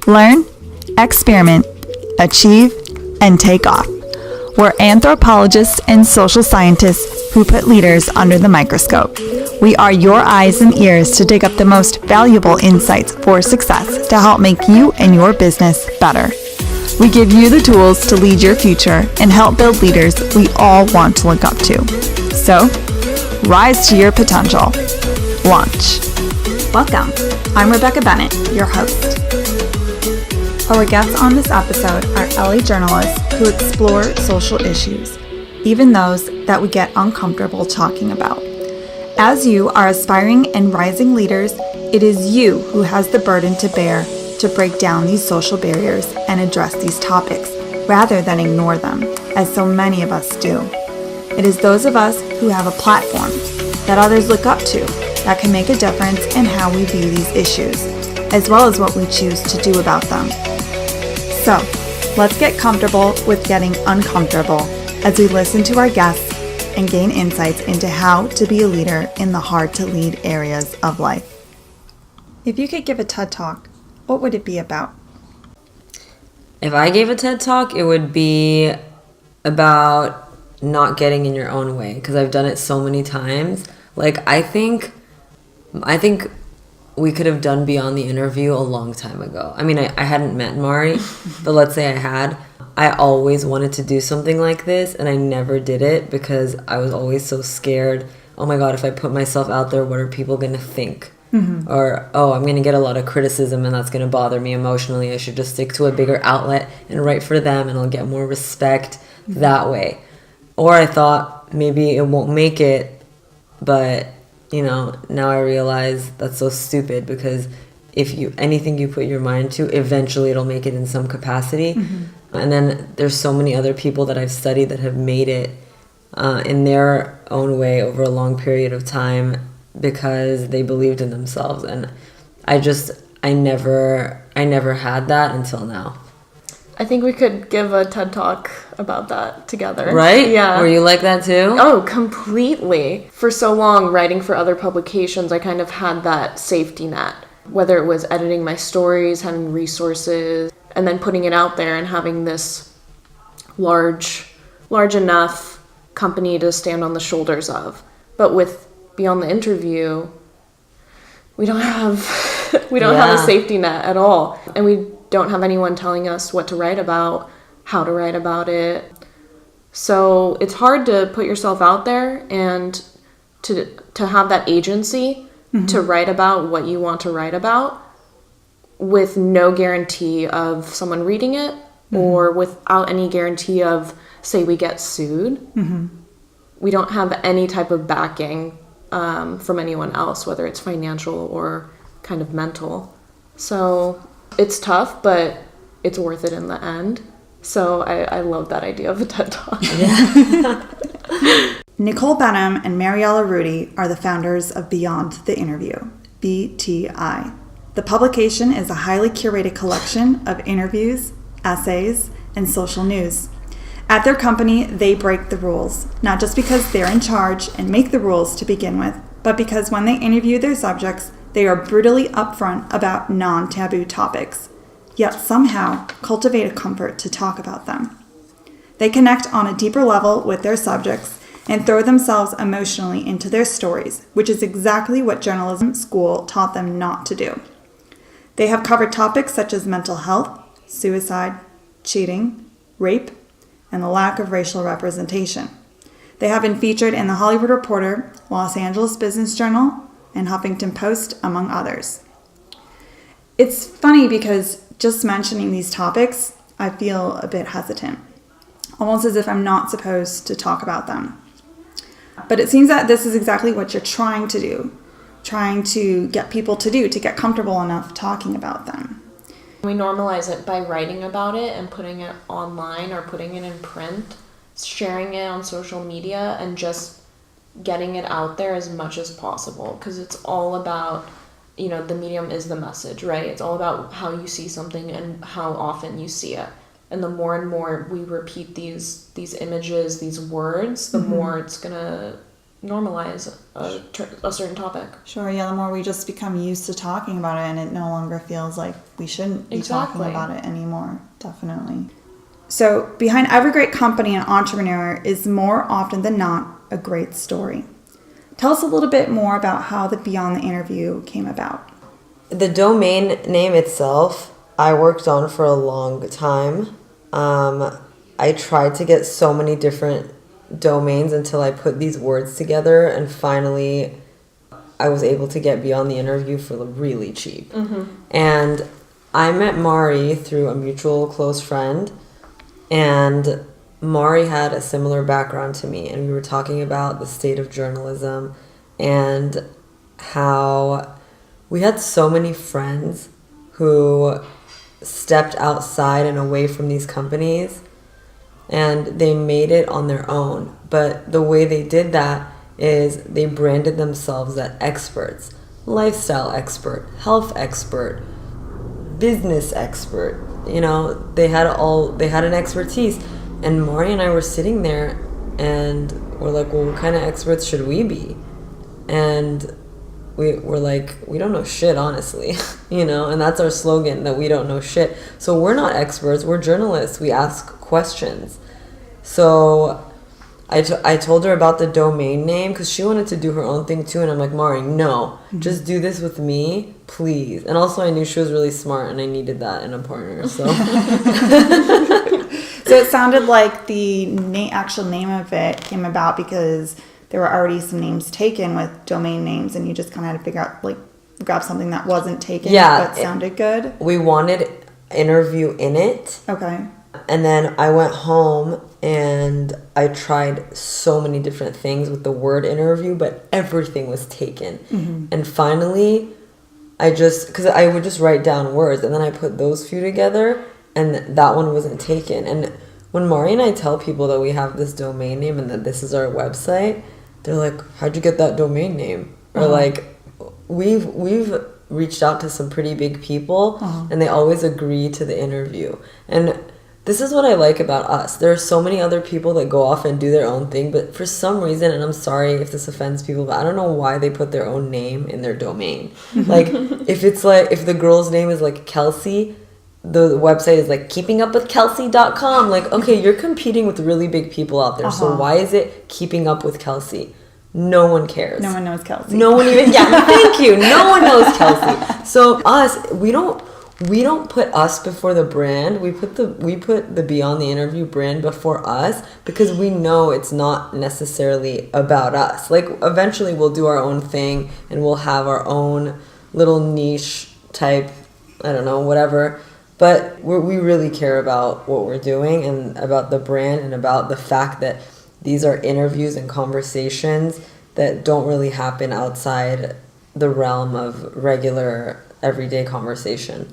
Learn, experiment, achieve, and take off. We're anthropologists and social scientists who put leaders under the microscope. We are your eyes and ears to dig up the most valuable insights for success to help make you and your business better. We give you the tools to lead your future and help build leaders we all want to look up to. So, rise to your potential. Launch. Welcome. I'm Rebecca Bennett, your host. Our guests on this episode are LA journalists who explore social issues, even those that we get uncomfortable talking about. As you are aspiring and rising leaders, it is you who has the burden to bear to break down these social barriers and address these topics, rather than ignore them, as so many of us do. It is those of us who have a platform that others look up to that can make a difference in how we view these issues, as well as what we choose to do about them. So, let's get comfortable with getting uncomfortable as we listen to our guests and gain insights into how to be a leader in the hard-to-lead areas of life. If you could give a TED Talk, what would it be about? If I gave a TED Talk, it would be about not getting in your own way, because I've done it so many times. Like, I think we could have done Beyond the Interview a long time ago. I mean, I hadn't met Mari, but let's say I had. I always wanted to do something like this, and I never did it because I was always so scared. Oh my God, if I put myself out there, what are people going to think? Mm-hmm. Or, oh, I'm going to get a lot of criticism and that's going to bother me emotionally. I should just stick to a bigger outlet and write for them and I'll get more respect that way. Or I thought maybe it won't make it, but, you know, now I realize that's so stupid because anything you put your mind to, eventually it'll make it in some capacity. Mm-hmm. And then there's so many other people that I've studied that have made it in their own way over a long period of time because they believed in themselves. And I never had that until now. I think we could give a TED Talk about that together. Right? Yeah. Were you like that too? Oh, completely. For so long, writing for other publications, I kind of had that safety net. Whether it was editing my stories, having resources, and then putting it out there and having this large enough company to stand on the shoulders of. But with Beyond the Interview, we don't have a safety net at all. And we don't have anyone telling us what to write about, how to write about it. So it's hard to put yourself out there and to have that agency to write about what you want to write about with no guarantee of someone reading it or without any guarantee of, say, we get sued. Mm-hmm. We don't have any type of backing from anyone else, whether it's financial or kind of mental. So it's tough, but it's worth it in the end. So I love that idea of a TED Talk. Yeah. Nicole Benham and Mariella Rudy are the founders of Beyond the Interview, BTI. The publication is a highly curated collection of interviews, essays, and social news. At their company, they break the rules, not just because they're in charge and make the rules to begin with, but because when they interview their subjects, they are brutally upfront about non-taboo topics, yet somehow cultivate a comfort to talk about them. They connect on a deeper level with their subjects and throw themselves emotionally into their stories, which is exactly what journalism school taught them not to do. They have covered topics such as mental health, suicide, cheating, rape, and the lack of racial representation. They have been featured in The Hollywood Reporter, Los Angeles Business Journal, and Huffington Post, among others. It's funny because just mentioning these topics, I feel a bit hesitant, almost as if I'm not supposed to talk about them. But it seems that this is exactly what you're trying to do, trying to get people to do, to get comfortable enough talking about them. We normalize it by writing about it and putting it online or putting it in print, sharing it on social media, and just getting it out there as much as possible, because it's all about, you know, the medium is the message, right? It's all about how you see something and how often you see it. And the more and more we repeat these images, these words, the more it's gonna normalize a certain topic. Sure, yeah, the more we just become used to talking about it and it no longer feels like we shouldn't be talking about it anymore. Definitely. So, behind every great company and entrepreneur is more often than not a great story. Tell us a little bit more about how the Beyond the Interview came about. The domain name itself, I worked on for a long time. I tried to get so many different domains until I put these words together, and finally I was able to get Beyond the Interview for really cheap. And I met Mari through a mutual close friend, and Mari had a similar background to me, and we were talking about the state of journalism and how we had so many friends who stepped outside and away from these companies, and they made it on their own. But the way they did that is they branded themselves as experts, lifestyle expert, health expert, business expert. You know, they had an expertise. And Mari and I were sitting there and we're like, well, what kind of experts should we be? And we're like, we don't know shit, honestly. You know, and that's our slogan, that we don't know shit. So we're not experts, we're journalists. We ask questions. So I told her about the domain name because she wanted to do her own thing too. And I'm like, Mari, no, just do this with me, please. And also I knew she was really smart and I needed that in a partner. So So it sounded like the actual name of it came about because there were already some names taken with domain names, and you just kind of had to figure out, like, grab something that wasn't taken but sounded good. We wanted interview in it. Okay. And then I went home and I tried so many different things with the word interview, but everything was taken. And finally, because I would just write down words and then I put those few together, and that one wasn't taken. And when Mari and I tell people that we have this domain name and that this is our website, they're like, how'd you get that domain name? Or like, we've reached out to some pretty big people and they always agree to the interview. And this is what I like about us. There are so many other people that go off and do their own thing, but for some reason, and I'm sorry if this offends people, but I don't know why they put their own name in their domain. Like, if the girl's name is like Kelsey, the website is like keepingupwithkelsey.com. Like, okay, you're competing with really big people out there. So why is it Keeping Up with Kelsey? No one cares. No one knows Kelsey. No one even, thank you. No one knows Kelsey. So us, we don't put us before the brand. We put the Beyond the Interview brand before us because we know it's not necessarily about us. Like, eventually we'll do our own thing and we'll have our own little niche type, I don't know, whatever. But we really care about what we're doing and about the brand and about the fact that these are interviews and conversations that don't really happen outside the realm of regular everyday conversation.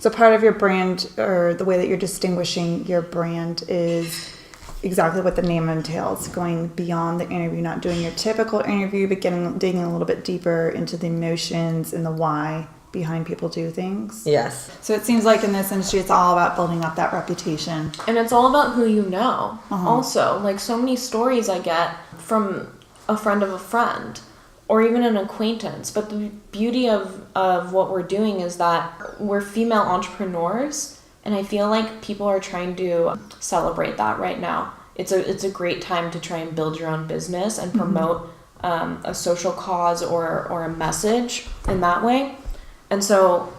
So part of your brand, or the way that you're distinguishing your brand, is exactly what the name entails, going beyond the interview, not doing your typical interview, but digging a little bit deeper into the emotions and the why behind people do things. Yes. So it seems like in this industry, it's all about building up that reputation. And it's all about who you know. Also, like, so many stories I get from a friend of a friend or even an acquaintance. But the beauty of what we're doing is that we're female entrepreneurs, and I feel like people are trying to celebrate that right now. It's a great time to try and build your own business and promote a social cause or a message in that way. And so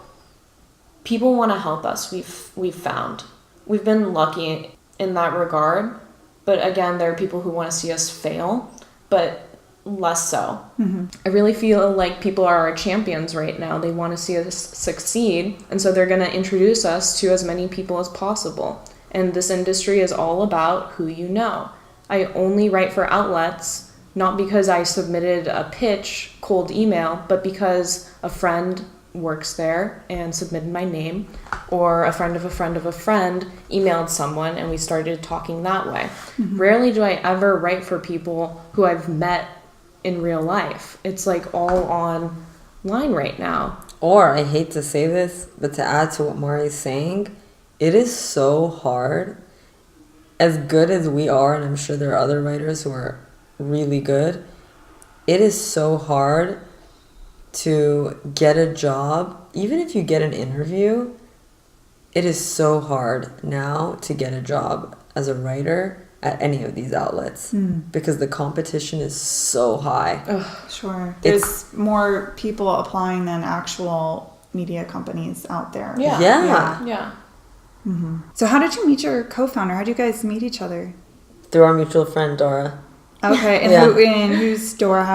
people want to help us. We've found. We've been lucky in that regard. But again, there are people who want to see us fail, but less so. I really feel like people are our champions right now. They want to see us succeed. And so they're going to introduce us to as many people as possible. And this industry is all about who you know. I only write for outlets, not because I submitted a pitch, cold email, but because a friend works there and submitted my name, or a friend of a friend of a friend emailed someone and we started talking that way. Rarely do I ever write for people who I've met in real life. It's like all online right now. Or, I hate to say this, but to add to what Mari's saying, it is so hard. As good as we are, and I'm sure there are other writers who are really good, it is so hard to get a job. Even if you get an interview, it is so hard now to get a job as a writer at any of these outlets because the competition is so high. Sure. There's more people applying than actual media companies out there. Yeah. So how did you meet your co-founder? How did you guys meet each other? Through our mutual friend, Dora. Okay, and who's Dora?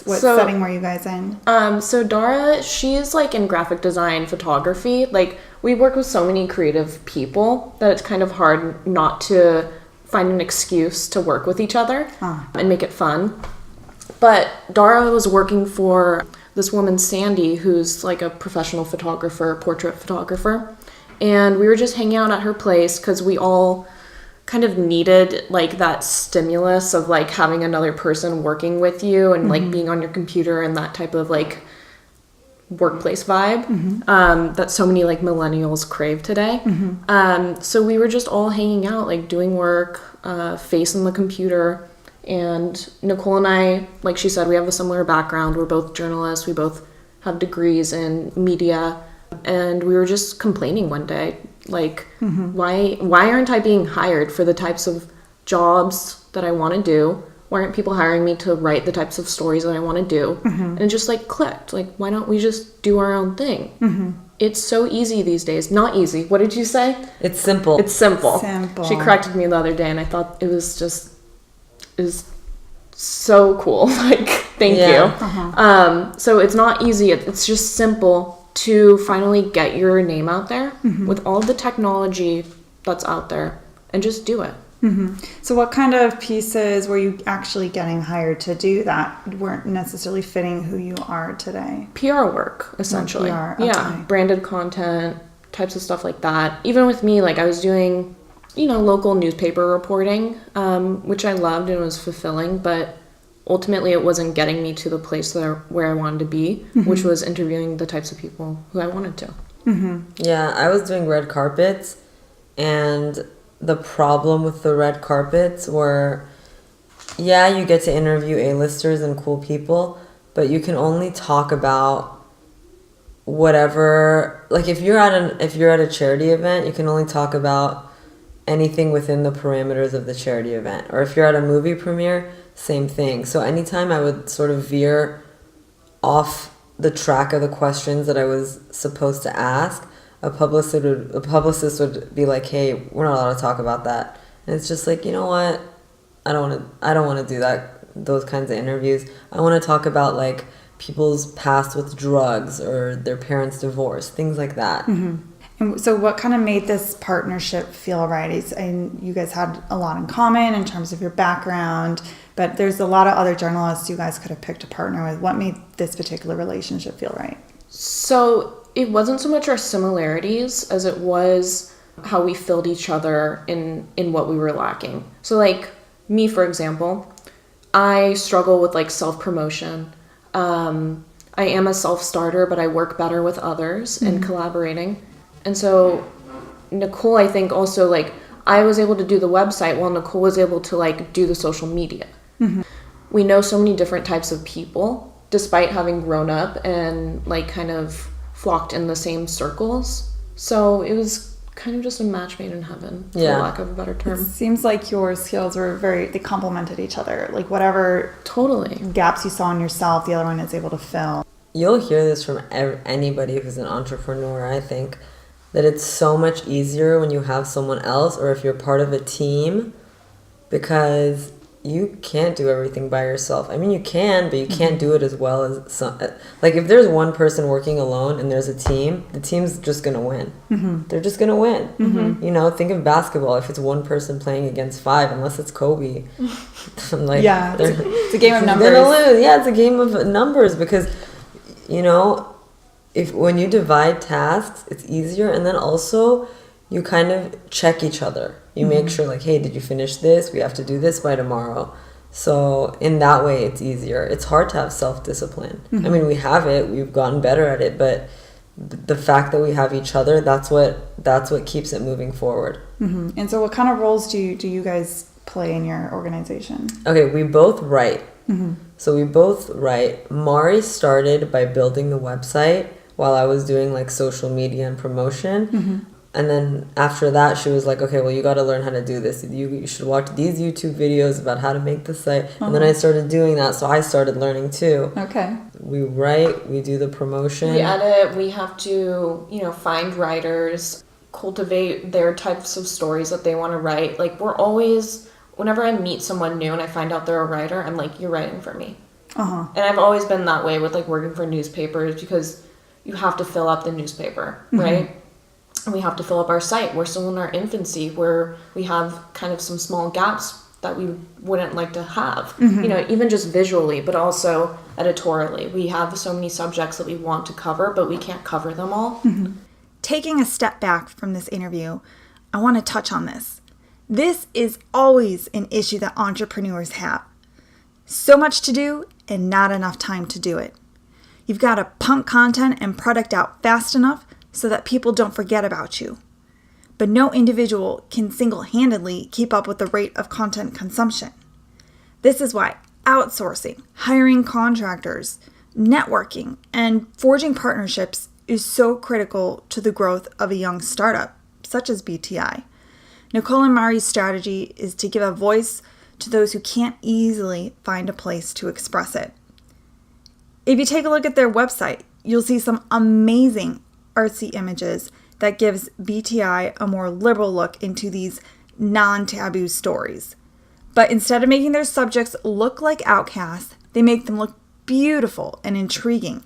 What setting were you guys in? So Dora, she's like in graphic design, photography. Like we work with so many creative people that it's kind of hard not to find an excuse to work with each other and make it fun. But Dora was working for this woman, Sandy, who's like a professional photographer, portrait photographer. And we were just hanging out at her place because we all kind of needed like that stimulus of like having another person working with you and like being on your computer and that type of like workplace vibe that so many like millennials crave today. So we were just all hanging out, like doing work, facing the computer. And Nicole and I, like she said, we have a similar background. We're both journalists. We both have degrees in media. And we were just complaining one day, like, why aren't I being hired for the types of jobs that I want to do? Why aren't people hiring me to write the types of stories that I want to do? And it just like clicked. Like, why don't we just do our own thing? It's so easy these days. Not easy. What did you say? It's simple. It's simple. Simple. She corrected me the other day, and I thought it was so cool. Like, thank you. So it's not easy. It's just simple to finally get your name out there with all the technology that's out there and just do it. So what kind of pieces were you actually getting hired to do that weren't necessarily fitting who you are today? PR work, essentially. PR, okay. Yeah, branded content, types of stuff like that. Even with me, like I was doing, local newspaper reporting, which I loved and was fulfilling, but ultimately it wasn't getting me to the place where I wanted to be, which was interviewing the types of people who I wanted to. Yeah, I was doing red carpets, and the problem with the red carpets were, you get to interview A-listers and cool people, but you can only talk about whatever, like if you're at a charity event, you can only talk about anything within the parameters of the charity event. Or if you're at a movie premiere, same thing. So anytime I would sort of veer off the track of the questions that I was supposed to ask, a publicist would be like, "Hey, we're not allowed to talk about that." And it's just like, you know what? I don't want to do those kinds of interviews. I want to talk about like people's past with drugs or their parents' divorce, things like that. And so what kind of made this partnership feel right? You guys had a lot in common in terms of your background, but there's a lot of other journalists you guys could have picked to partner with. What made this particular relationship feel right? So it wasn't so much our similarities as it was how we filled each other in what we were lacking. So like me, for example, I struggle with like self-promotion. I am a self-starter, but I work better with others and collaborating. And so Nicole, I think also like I was able to do the website while Nicole was able to like do the social media. We know so many different types of people despite having grown up and like kind of flocked in the same circles. So it was kind of just a match made in heaven, for lack of a better term. It seems like your skills were they complemented each other. Like whatever gaps you saw in yourself, the other one is able to fill. You'll hear this from anybody who's an entrepreneur, I think, that it's so much easier when you have someone else or if you're part of a team, because you can't do everything by yourself. I mean, you can, but you can't do it as well as some. Like if there's one person working alone and there's a team, the team's just gonna win. They're just gonna win. Think of basketball. If it's one person playing against five, unless it's Kobe, like it's a game of numbers. They're gonna lose. Yeah, it's a game of numbers because if when you divide tasks, it's easier, and then also you kind of check each other. You make sure like, hey, did you finish this? We have to do this by tomorrow. So in that way, it's easier. It's hard to have self-discipline. I mean, we have it. We've gotten better at it, but the fact that we have each other, that's what keeps it moving forward. And so what kind of roles do you guys play in your organization? Okay, we both write. So we both write. Mari started by building the website while I was doing like social media and promotion. And then after that, she was like, okay, well, you got to learn how to do this. You should watch these YouTube videos about how to make the site. And then I started doing that, so I started learning too. Okay. We write, we do the promotion. We edit, we have to, find writers, cultivate their types of stories that they want to write. Like, we're always, whenever I meet someone new and I find out they're a writer, I'm like, you're writing for me. And I've always been that way with, like, working for newspapers because you have to fill up the newspaper, right? And we have to fill up our site. We're still in our infancy where we have kind of some small gaps that we wouldn't like to have, even just visually, but also editorially. We have so many subjects that we want to cover, but we can't cover them all. Taking a step back from this interview, I want to touch on this. This is always an issue that entrepreneurs have. So much to do and not enough time to do it. You've got to pump content and product out fast enough so that people don't forget about you. But no individual can single-handedly keep up with the rate of content consumption. This is why outsourcing, hiring contractors, networking, and forging partnerships is so critical to the growth of a young startup, such as BTI. Nicole and Mari's strategy is to give a voice to those who can't easily find a place to express it. If you take a look at their website, you'll see some amazing artsy images that gives BTI a more liberal look into these non-taboo stories. But instead of making their subjects look like outcasts, they make them look beautiful and intriguing,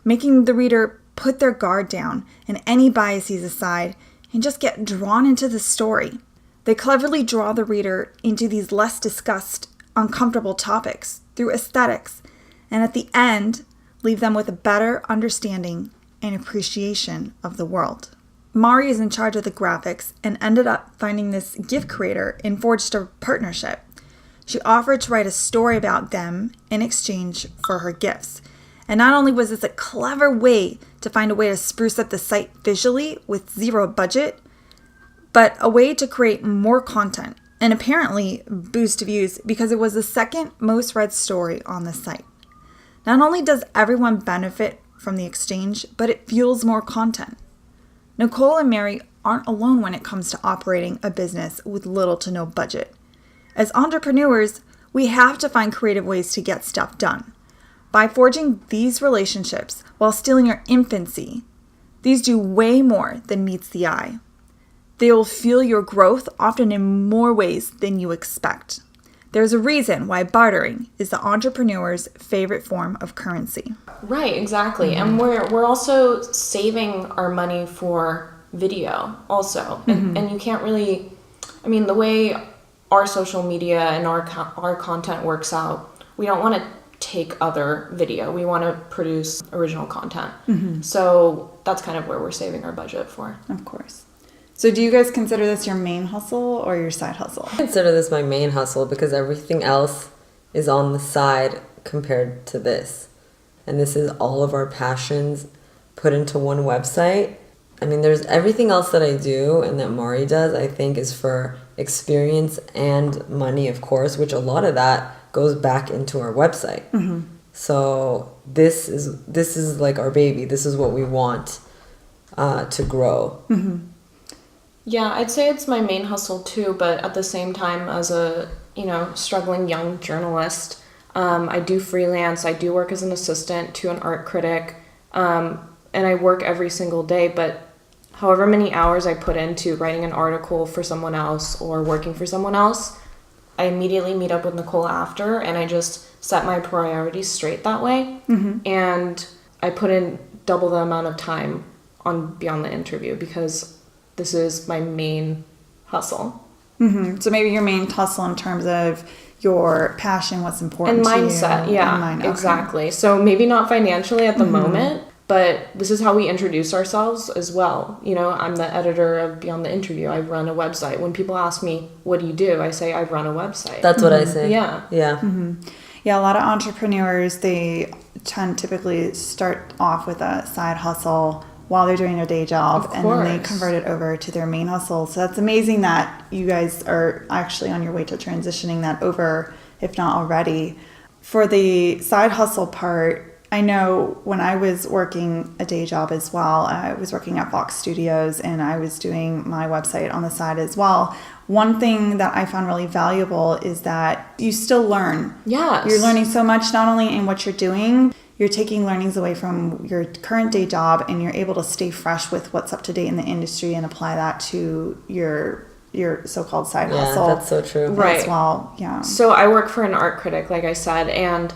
making the reader put their guard down and any biases aside and just get drawn into the story. They cleverly draw the reader into these less discussed, uncomfortable topics through aesthetics, and at the end, leave them with a better understanding and appreciation of the world. Mari is in charge of the graphics and ended up finding this gift creator and forged a partnership. She offered to write a story about them in exchange for her gifts. And not only was this a clever way to find a way to spruce up the site visually with zero budget, but a way to create more content and apparently boost views because it was the second most read story on the site. Not only does everyone benefit from the exchange, but it fuels more content. Nicole and Mari aren't alone when it comes to operating a business with little to no budget. As entrepreneurs, we have to find creative ways to get stuff done. By forging these relationships while still in your infancy, these do way more than meets the eye. They will fuel your growth often in more ways than you expect. There's a reason why bartering is the entrepreneur's favorite form of currency. Right, exactly. And we're also saving our money for video also. And you can't really, the way our social media and our content works out, we don't want to take other video. We want to produce original content. So that's kind of where we're saving our budget for. Of course. So do you guys consider this your main hustle or your side hustle? I consider this my main hustle because everything else is on the side compared to this. And this is all of our passions put into one website. There's everything else that I do and that Mari does, I think, is for experience and money, of course, which a lot of that goes back into our website. So this is like our baby. This is what we want to grow. Yeah, I'd say it's my main hustle too, but at the same time, as a struggling young journalist, I do freelance. I do work as an assistant to an art critic, and I work every single day. But however many hours I put into writing an article for someone else or working for someone else, I immediately meet up with Nicole after, and I just set my priorities straight that way. And I put in double the amount of time on Beyond the Interview because this is my main hustle. So maybe your main hustle in terms of your passion, what's important and to you. mindset, yeah, Okay. exactly. So maybe not financially at the moment, but this is how we introduce ourselves as well. I'm the editor of Beyond the Interview. I run a website. When people ask me, what do? I say, I run a website. That's what I say. Yeah. Yeah. Yeah, a lot of entrepreneurs, they tend typically start off with a side hustle while they're doing their day job, and then they convert it over to their main hustle. So that's amazing that you guys are actually on your way to transitioning that over, if not already. For the side hustle part, I know when I was working a day job as well, I was working at Fox Studios and I was doing my website on the side as well. One thing that I found really valuable is that you still learn. Yes. You're learning so much, not only in what you're doing, you're taking learnings away from your current day job and you're able to stay fresh with what's up to date in the industry and apply that to your so-called side hustle. Yeah, that's so true. Right. As well, yeah. So I work for an art critic, like I said, and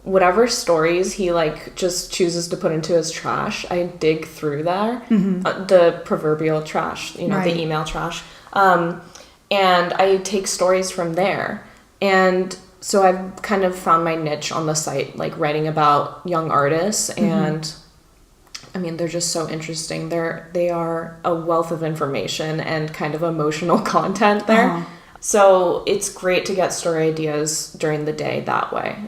whatever stories he like just chooses to put into his trash, I dig through there. The proverbial trash, you know, Right. the email trash. And I take stories from there. And so I've kind of found my niche on the site, like writing about young artists. And I mean, they're just so interesting. They are a wealth of information and kind of emotional content there. So it's great to get story ideas during the day that way.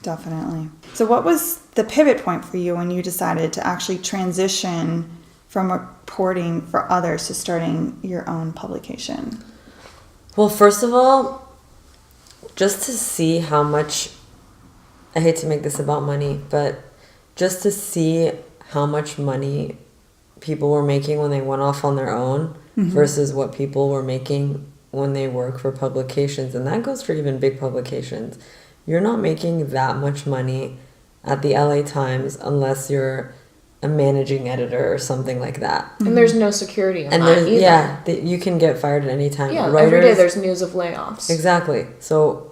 Definitely. So what was the pivot point for you when you decided to actually transition from reporting for others to starting your own publication? Well, first of all, just to see how much, I hate to make this about money, but just to see how much money people were making when they went off on their own versus what people were making when they work for publications. And that goes for even big publications. You're not making that much money at the LA Times unless you're a managing editor or something like that. And there's no security in And that either. yeah, you can get fired at any time. Yeah, Writers, every day there's news of layoffs. Exactly. So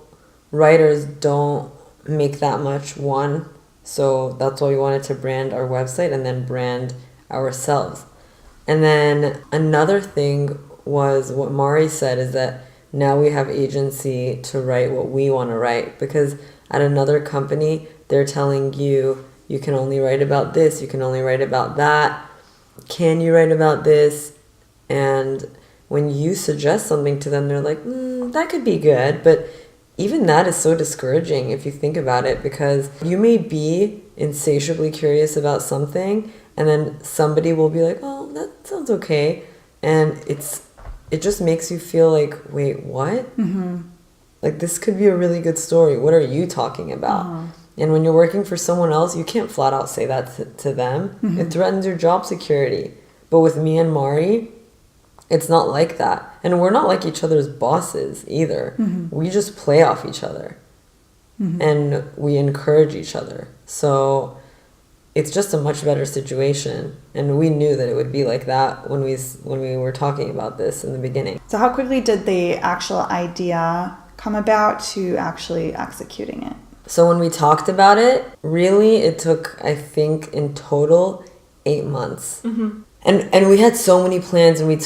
writers don't make that much, one. So that's why we wanted to brand our website and then brand ourselves. And then another thing was what Mari said is that now we have agency to write what we want to write, because at another company, they're telling you, you can only write about this, you can only write about that. Can you write about this? And when you suggest something to them, they're like, that could be good. But even that is so discouraging if you think about it, because you may be insatiably curious about something and then somebody will be like, oh, that sounds okay. And it just makes you feel like, wait, what? Like, this could be a really good story. What are you talking about? And when you're working for someone else, you can't flat out say that to them. It threatens your job security. But with me and Mari, it's not like that. And we're not like each other's bosses either. We just play off each other. And we encourage each other. So it's just a much better situation. And we knew that it would be like that when we were talking about this in the beginning. So how quickly did the actual idea come about to actually executing it? So when we talked about it, really it took, I think, in total 8 months. And we had so many plans, and we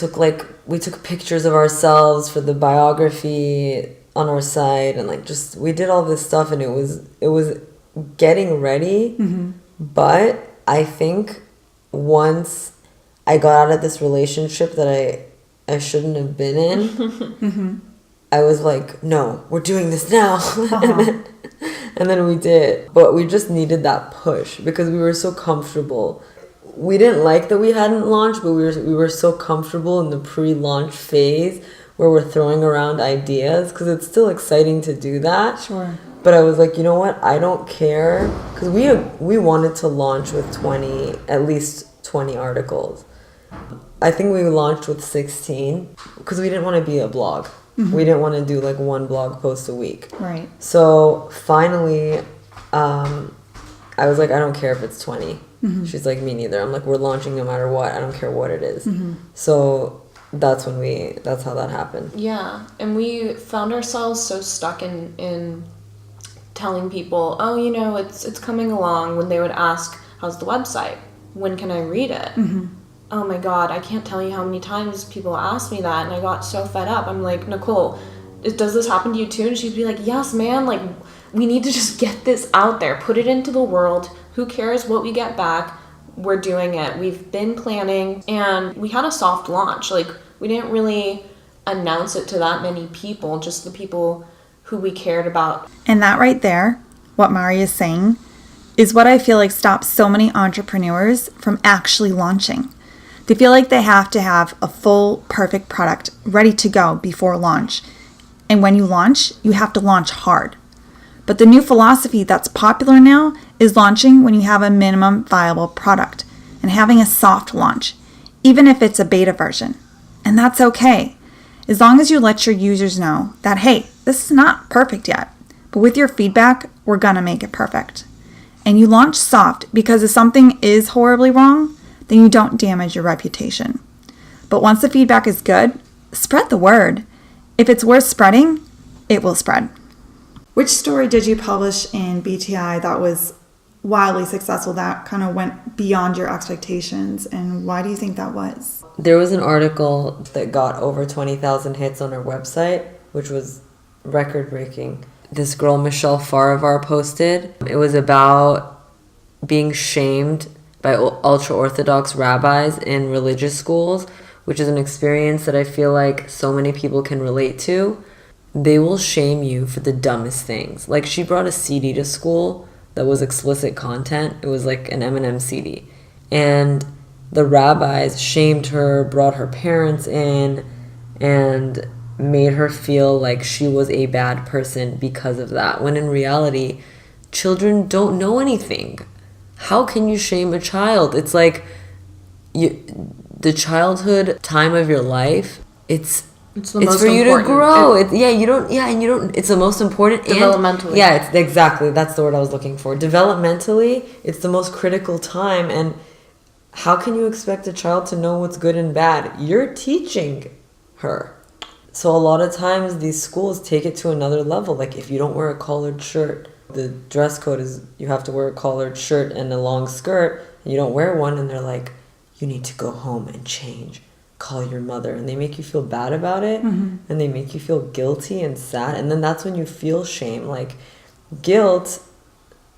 took pictures of ourselves for the biography on our site, and we did all this stuff, and it was getting ready. But I think once I got out of this relationship that I shouldn't have been in, I was like, no, we're doing this now. And then we did. But we just needed that push because we were so comfortable. We didn't like that we hadn't launched, but we were so comfortable in the pre-launch phase where we're throwing around ideas, because it's still exciting to do that. Sure. But I was like, you know what? I don't care, because we wanted to launch with at least 20 articles. I think we launched with 16 because we didn't want to be a blog. We didn't want to do one blog post a week. Right. So finally, I was like, I don't care if it's 20. She's like, me neither. I'm like, we're launching no matter what. I don't care what it is. So that's how that happened. Yeah, and we found ourselves so stuck in telling people, oh, it's coming along, when they would ask, how's the website? When can I read it? Oh my God, I can't tell you how many times people asked me that, and I got so fed up. I'm like, Nicole, does this happen to you too? And she'd be like, yes, man, we need to just get this out there, put it into the world. Who cares what we get back? We're doing it. We've been planning, and we had a soft launch. We didn't really announce it to that many people, just the people who we cared about. And that right there, what Mari is saying, is what I feel like stops so many entrepreneurs from actually launching. They feel like they have to have a full, perfect product ready to go before launch. And when you launch, you have to launch hard. But the new philosophy that's popular now is launching when you have a minimum viable product and having a soft launch, even if it's a beta version. And that's okay, as long as you let your users know that, hey, this is not perfect yet, but with your feedback, we're gonna make it perfect. And you launch soft because if something is horribly wrong, then you don't damage your reputation. But once the feedback is good, spread the word. If it's worth spreading, it will spread. Which story did you publish in BTI that was wildly successful, that kind of went beyond your expectations, and why do you think that was? There was an article that got over 20,000 hits on our website, which was record-breaking. This girl, Michelle Farivar, posted. It was about being shamed by ultra-Orthodox rabbis in religious schools, which is an experience that I feel like so many people can relate to. They will shame you for the dumbest things. Like, she brought a CD to school that was explicit content. It was like an Eminem CD. And the rabbis shamed her, brought her parents in, and made her feel like she was a bad person because of that. When in reality, children don't know anything. How can you shame a child? It's like the childhood time of your life, it's for you to grow. It's the most important. Developmentally. Exactly. That's the word I was looking for. Developmentally, it's the most critical time. And how can you expect a child to know what's good and bad? You're teaching her. So a lot of times these schools take it to another level. Like, if you don't wear a collared shirt, the dress code is you have to wear a collared shirt and a long skirt, and you don't wear one, and they're like, you need to go home and change. Call your mother. And they make you feel bad about it. Mm-hmm. And they make you feel guilty and sad. And then that's when you feel shame. Like, guilt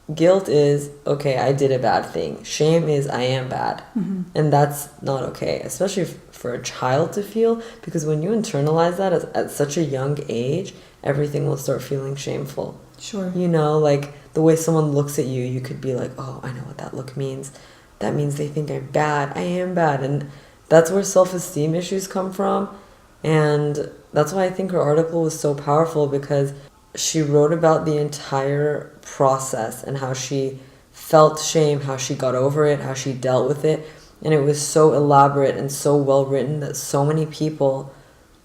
is, okay, I did a bad thing. Shame is, I am bad. Mm-hmm. And that's not okay, especially for a child to feel, because when you internalize that at such a young age, everything will start feeling shameful. Sure. You know, like the way someone looks at you, you could be like, oh, I know what that look means. That means they think I'm bad. I am bad. And that's where self-esteem issues come from. And that's why I think her article was so powerful, because she wrote about the entire process and how she felt shame, how she got over it, how she dealt with it. And it was so elaborate and so well written that so many people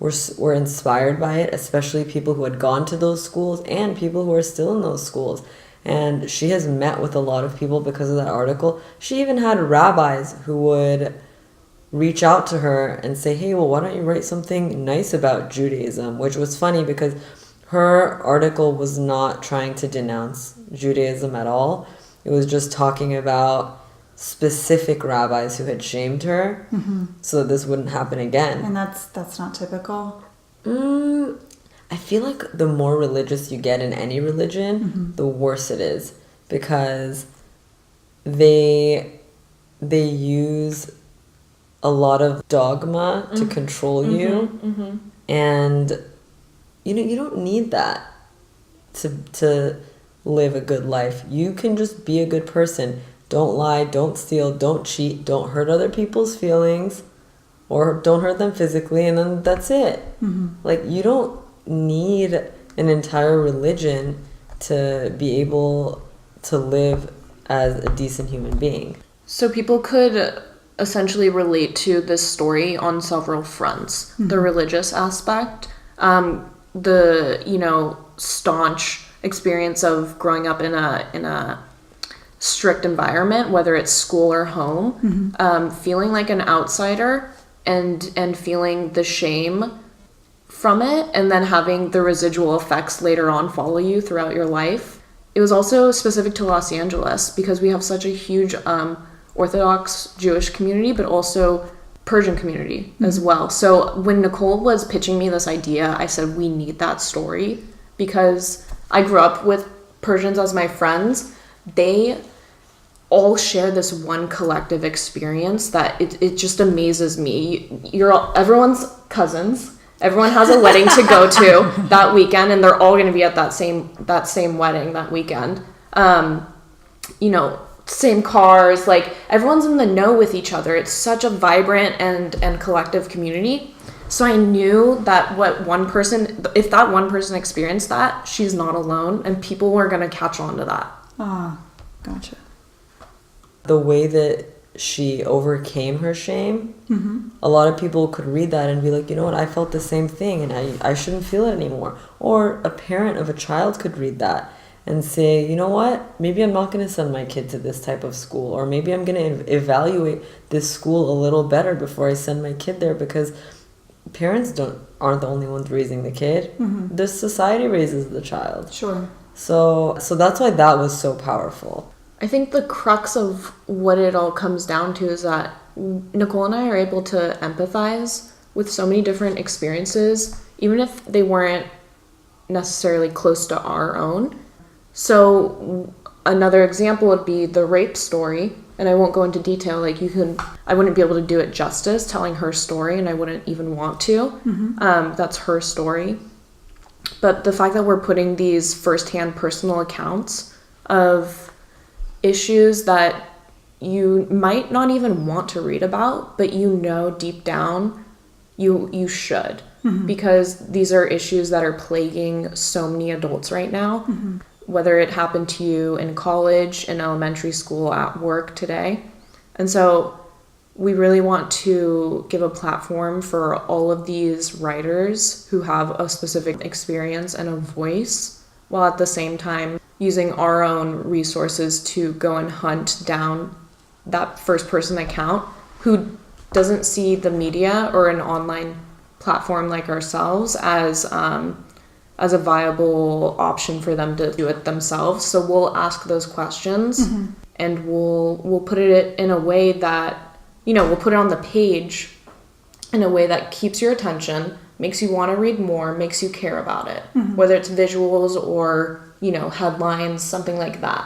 were inspired by it, especially people who had gone to those schools and people who are still in those schools. And she has met with a lot of people because of that article. She even had rabbis who would reach out to her and say, hey, well, why don't you write something nice about Judaism? Which was funny because her article was not trying to denounce Judaism at all. It was just talking about specific rabbis who had shamed her, Mm-hmm. so that this wouldn't happen again. And that's not typical. I feel like the more religious you get in any religion, Mm-hmm. the worse it is, because they use a lot of dogma to control you, Mm-hmm. and you don't need that to live a good life. You can just be a good person. Don't lie, don't steal, don't cheat, don't hurt other people's feelings, or don't hurt them physically, and then that's it. Mm-hmm. Like, you don't need an entire religion to be able to live as a decent human being. So people could essentially relate to this story on several fronts. Mm-hmm. The religious aspect, the staunch experience of growing up in a strict environment, whether it's school or home, feeling like an outsider and feeling the shame from it, and then having the residual effects later on follow you throughout your life. It was also specific to Los Angeles because we have such a huge Orthodox Jewish community, but also Persian community as well. So when Nicole was pitching me this idea, I said, we need that story, because I grew up with Persians as my friends. They all share this one collective experience that it just amazes me. Everyone's cousins. Everyone has a wedding to go to that weekend, and they're all going to be at that same wedding that weekend. Same cars, like everyone's in the know with each other. It's such a vibrant and collective community. So I knew that if that one person experienced that, she's not alone, and people were going to catch on to that. Ah, gotcha. The way that she overcame her shame, a lot of people could read that and be like, you know what, I felt the same thing and I shouldn't feel it anymore. Or a parent of a child could read that and say, you know what, maybe I'm not going to send my kid to this type of school, or maybe I'm going to evaluate this school a little better before I send my kid there, because parents aren't the only ones raising the kid. The society raises the child. Sure. So that's why that was so powerful. I think the crux of what it all comes down to is that Nicole and I are able to empathize with so many different experiences, even if they weren't necessarily close to our own. So another example would be the rape story, and I won't go into detail. Like, I wouldn't be able to do it justice telling her story, and I wouldn't even want to. That's her story. But the fact that we're putting these firsthand personal accounts of issues that you might not even want to read about, but you know deep down you should, because these are issues that are plaguing so many adults right now, whether it happened to you in college, in elementary school, at work, today. And so we really want to give a platform for all of these writers who have a specific experience and a voice, while at the same time using our own resources to go and hunt down that first person account who doesn't see the media or an online platform like ourselves as a viable option for them to do it themselves. So we'll ask those questions, and we'll put it in a way that, we'll put it on the page in a way that keeps your attention, makes you want to read more, makes you care about it, whether it's visuals or headlines, something like that.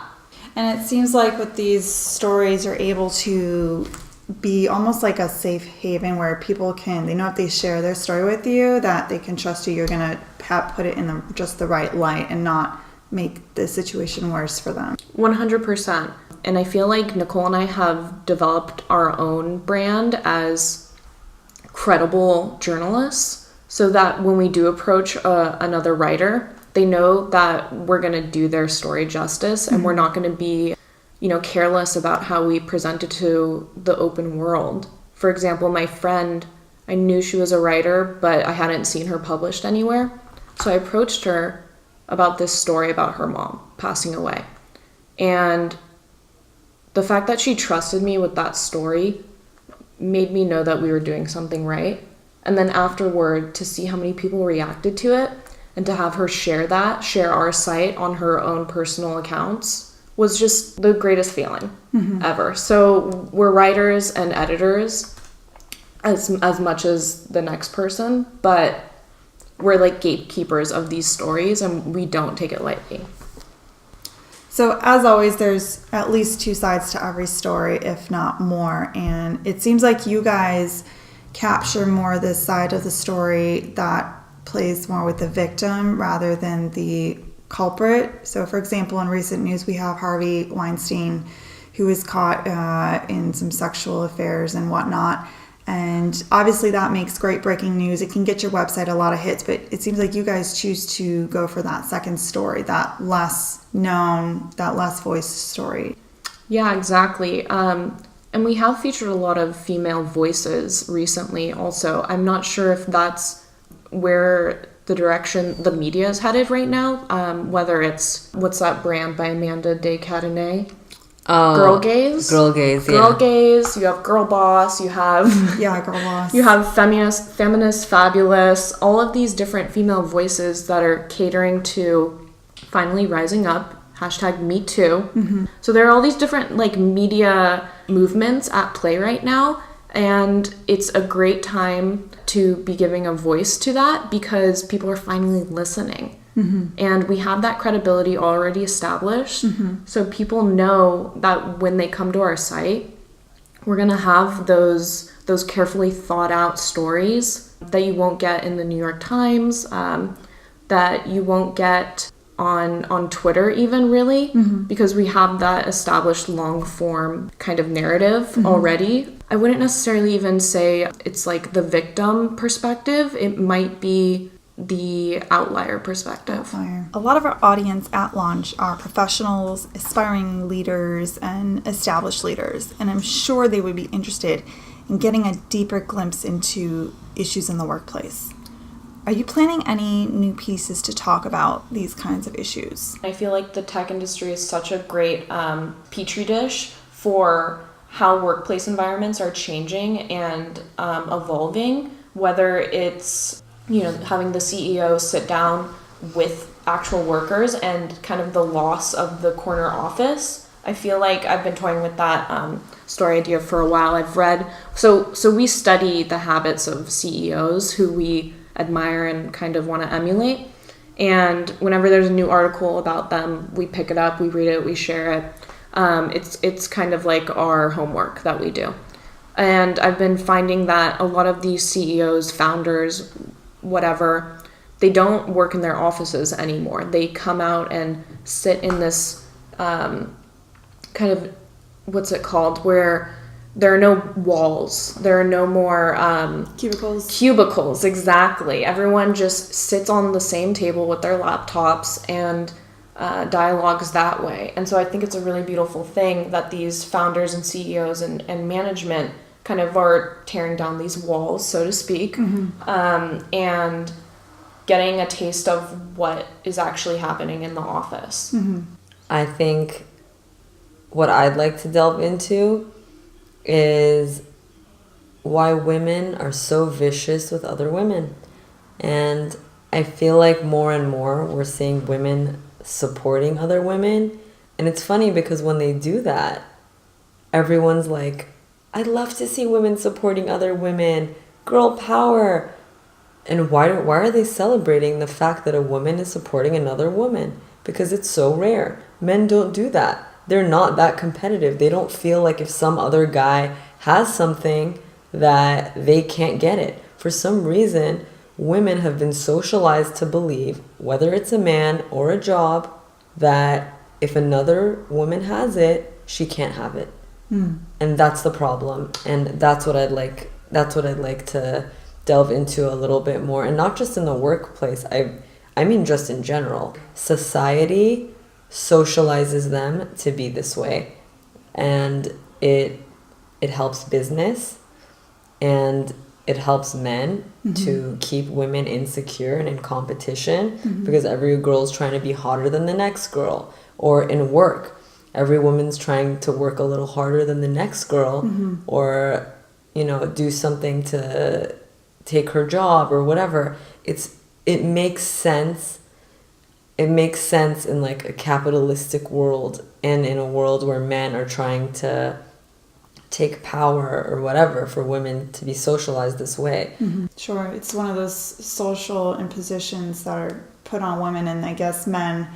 And it seems like with these stories, you're able to be almost like a safe haven where people they know if they share their story with you, that they can trust you're going to put it in just the right light and not make the situation worse for them. 100%. And I feel like Nicole and I have developed our own brand as credible journalists, so that when we do approach another writer, they know that we're going to do their story justice, and we're not going to be, careless about how we present it to the open world. For example, my friend, I knew she was a writer, but I hadn't seen her published anywhere. So I approached her about this story about her mom passing away. And the fact that she trusted me with that story made me know that we were doing something right. And then afterward, to see how many people reacted to it, and to have her share our site on her own personal accounts, was just the greatest feeling ever. So we're writers and editors as much as the next person, but we're like gatekeepers of these stories, and we don't take it lightly. So as always, there's at least two sides to every story, if not more. And it seems like you guys capture more this side of the story that plays more with the victim rather than the culprit. So for example, in recent news, we have Harvey Weinstein, who was caught in some sexual affairs and whatnot. And obviously that makes great breaking news. It can get your website a lot of hits, but it seems like you guys choose to go for that second story, that less known, that less voiced story. Yeah, exactly. And we have featured a lot of female voices recently also. I'm not sure if that's where the direction the media is headed right now, whether it's, what's that brand by Amanda de Cadenet? Girl Gaze. Girl Gaze, yeah. Girl Gaze, you have Girl Boss, you have... Yeah, Girl Boss. You have Feminist Fabulous, all of these different female voices that are catering to finally rising up, #MeToo. So there are all these different media movements at play right now, and it's a great time to be giving a voice to that because people are finally listening. And we have that credibility already established. So people know that when they come to our site, we're going to have those carefully thought out stories that you won't get in the New York Times, that you won't get on Twitter even, really, because we have that established long form kind of narrative already. I wouldn't necessarily even say it's like the victim perspective. It might be the outlier perspective. A lot of our audience at launch are professionals, aspiring leaders, and established leaders, and I'm sure they would be interested in getting a deeper glimpse into issues in the workplace. Are you planning any new pieces to talk about these kinds of issues? I feel like the tech industry is such a great petri dish for how workplace environments are changing and evolving, whether it's, you know, having the CEO sit down with actual workers and kind of the loss of the corner office. I feel like I've been toying with that story idea for a while. I've read, so we study the habits of CEOs who we admire and kind of want to emulate. And whenever there's a new article about them, we pick it up, we read it, we share it. It's kind of like our homework that we do. And I've been finding that a lot of these CEOs, founders, whatever, they don't work in their offices anymore. They come out and sit in this kind of, what's it called, where there are no walls. There are no more cubicles, exactly. Everyone just sits on the same table with their laptops and dialogues that way. And so I think it's a really beautiful thing that these founders and CEOs and management kind of are tearing down these walls, so to speak, and getting a taste of what is actually happening in the office. I think what I'd like to delve into is why women are so vicious with other women. And I feel like more and more we're seeing women supporting other women. And it's funny because when they do that, everyone's like, I'd love to see women supporting other women, girl power. And why are they celebrating the fact that a woman is supporting another woman? Because it's so rare. Men don't do that. They're not that competitive. They don't feel like if some other guy has something that they can't get it. For some reason, women have been socialized to believe, whether it's a man or a job, that if another woman has it, she can't have it. And that's the problem. And that's what I'd like to delve into a little bit more. And not just in the workplace. I mean just in general. Society socializes them to be this way, and it helps business, and it helps men to keep women insecure and in competition, because every girl's trying to be hotter than the next girl. Or in work, every woman's trying to work a little harder than the next girl, or, you know, do something to take her job or whatever. It makes sense. It makes sense in like a capitalistic world and in a world where men are trying to take power or whatever, for women to be socialized this way. Sure, it's one of those social impositions that are put on women, and I guess men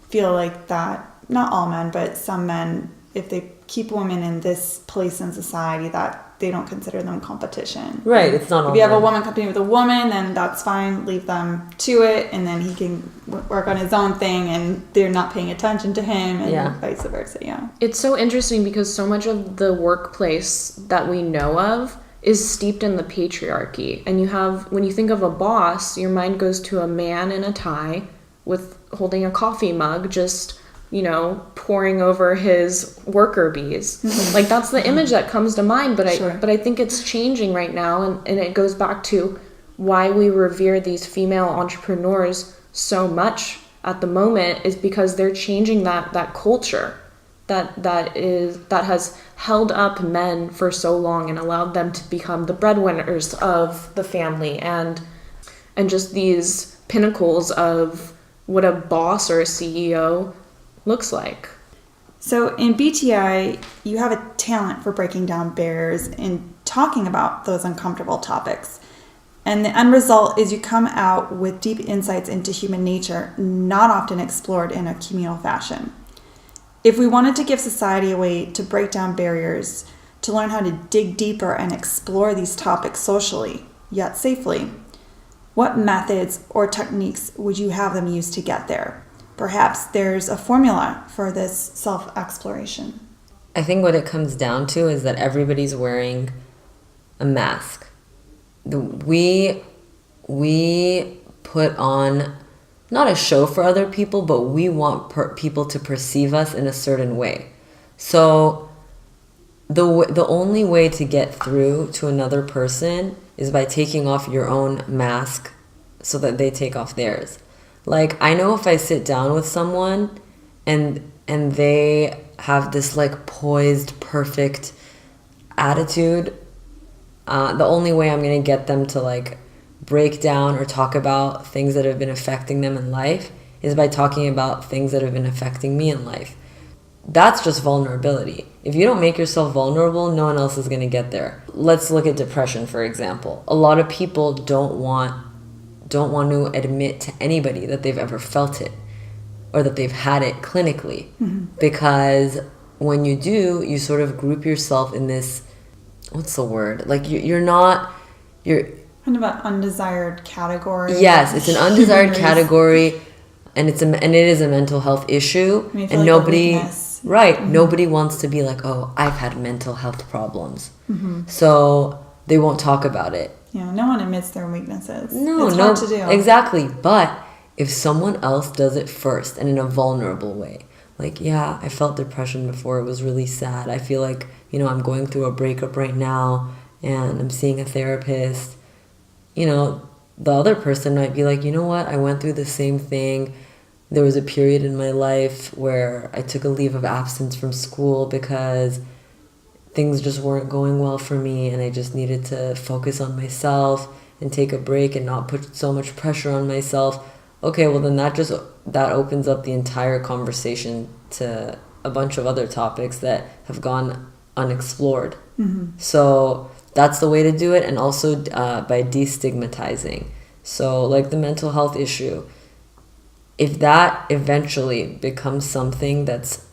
feel like that, not all men, but some men, if they keep women in this place in society, that they don't consider them competition. Right, it's not all If you have a men. woman competing with a woman, then that's fine, leave them to it, and then he can work on his own thing, and they're not paying attention to him, and vice versa, It's so interesting because so much of the workplace that we know of is steeped in the patriarchy. And you have, when you think of a boss, your mind goes to a man in a tie with holding a coffee mug, just, you know, pouring over his worker bees. Like, that's the image that comes to mind. But I think it's changing right now, and it goes back to why we revere these female entrepreneurs so much at the moment, is because they're changing that culture that has held up men for so long and allowed them to become the breadwinners of the family, and just these pinnacles of what a boss or a CEO looks like. So in BTI, you have a talent for breaking down barriers and talking about those uncomfortable topics. And the end result is you come out with deep insights into human nature, not often explored in a communal fashion. If we wanted to give society a way to break down barriers, to learn how to dig deeper and explore these topics socially, yet safely, what methods or techniques would you have them use to get there? perhaps there's a formula for this self-exploration. I think what it comes down to is that everybody's wearing a mask. We put on not a show for other people, but we want people to perceive us in a certain way. So the only way to get through to another person is by taking off your own mask so that they take off theirs. Like, I know if I sit down with someone and they have this like poised, perfect attitude, the only way I'm going to get them to like break down or talk about things that have been affecting them in life is by talking about things that have been affecting me in life. That's just vulnerability. If you don't make yourself vulnerable, no one else is going to get there. Let's look at depression, for example. A lot of people don't want to admit to anybody that they've ever felt it or that they've had it clinically. Because when you do, you sort of group yourself in this, what's the word? Like you're Kind of an undesired category. Yes, it's an undesired category, and it is a mental health issue, and nobody, nobody wants to be like, oh, I've had mental health problems, so they won't talk about it. Yeah, no one admits their weaknesses. It's hard to do. Exactly, but if someone else does it first and in a vulnerable way, like, yeah, I felt depression before, it was really sad. I feel like, I'm going through a breakup right now, and I'm seeing a therapist. The other person might be like, you know what, I went through the same thing. There was a period in my life where I took a leave of absence from school because things just weren't going well for me, and I just needed to focus on myself and take a break and not put so much pressure on myself. Okay, well then that opens up the entire conversation to a bunch of other topics that have gone unexplored. So that's the way to do it, and also by destigmatizing. So like the mental health issue, if that eventually becomes something that's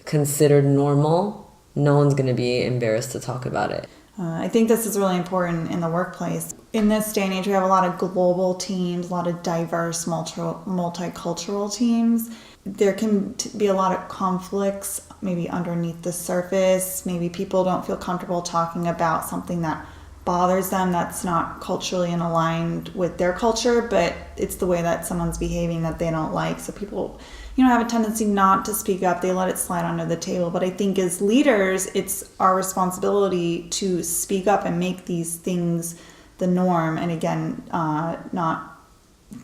considered normal, no one's going to be embarrassed to talk about it. I think this is really important in the workplace. In this day and age, we have a lot of global teams, a lot of diverse, multicultural teams. There can be a lot of conflicts maybe underneath the surface. Maybe people don't feel comfortable talking about something that bothers them that's not culturally aligned with their culture, but it's the way that someone's behaving that they don't like. So people, have a tendency not to speak up. They let it slide under the table. But I think as leaders, it's our responsibility to speak up and make these things the norm. And again, not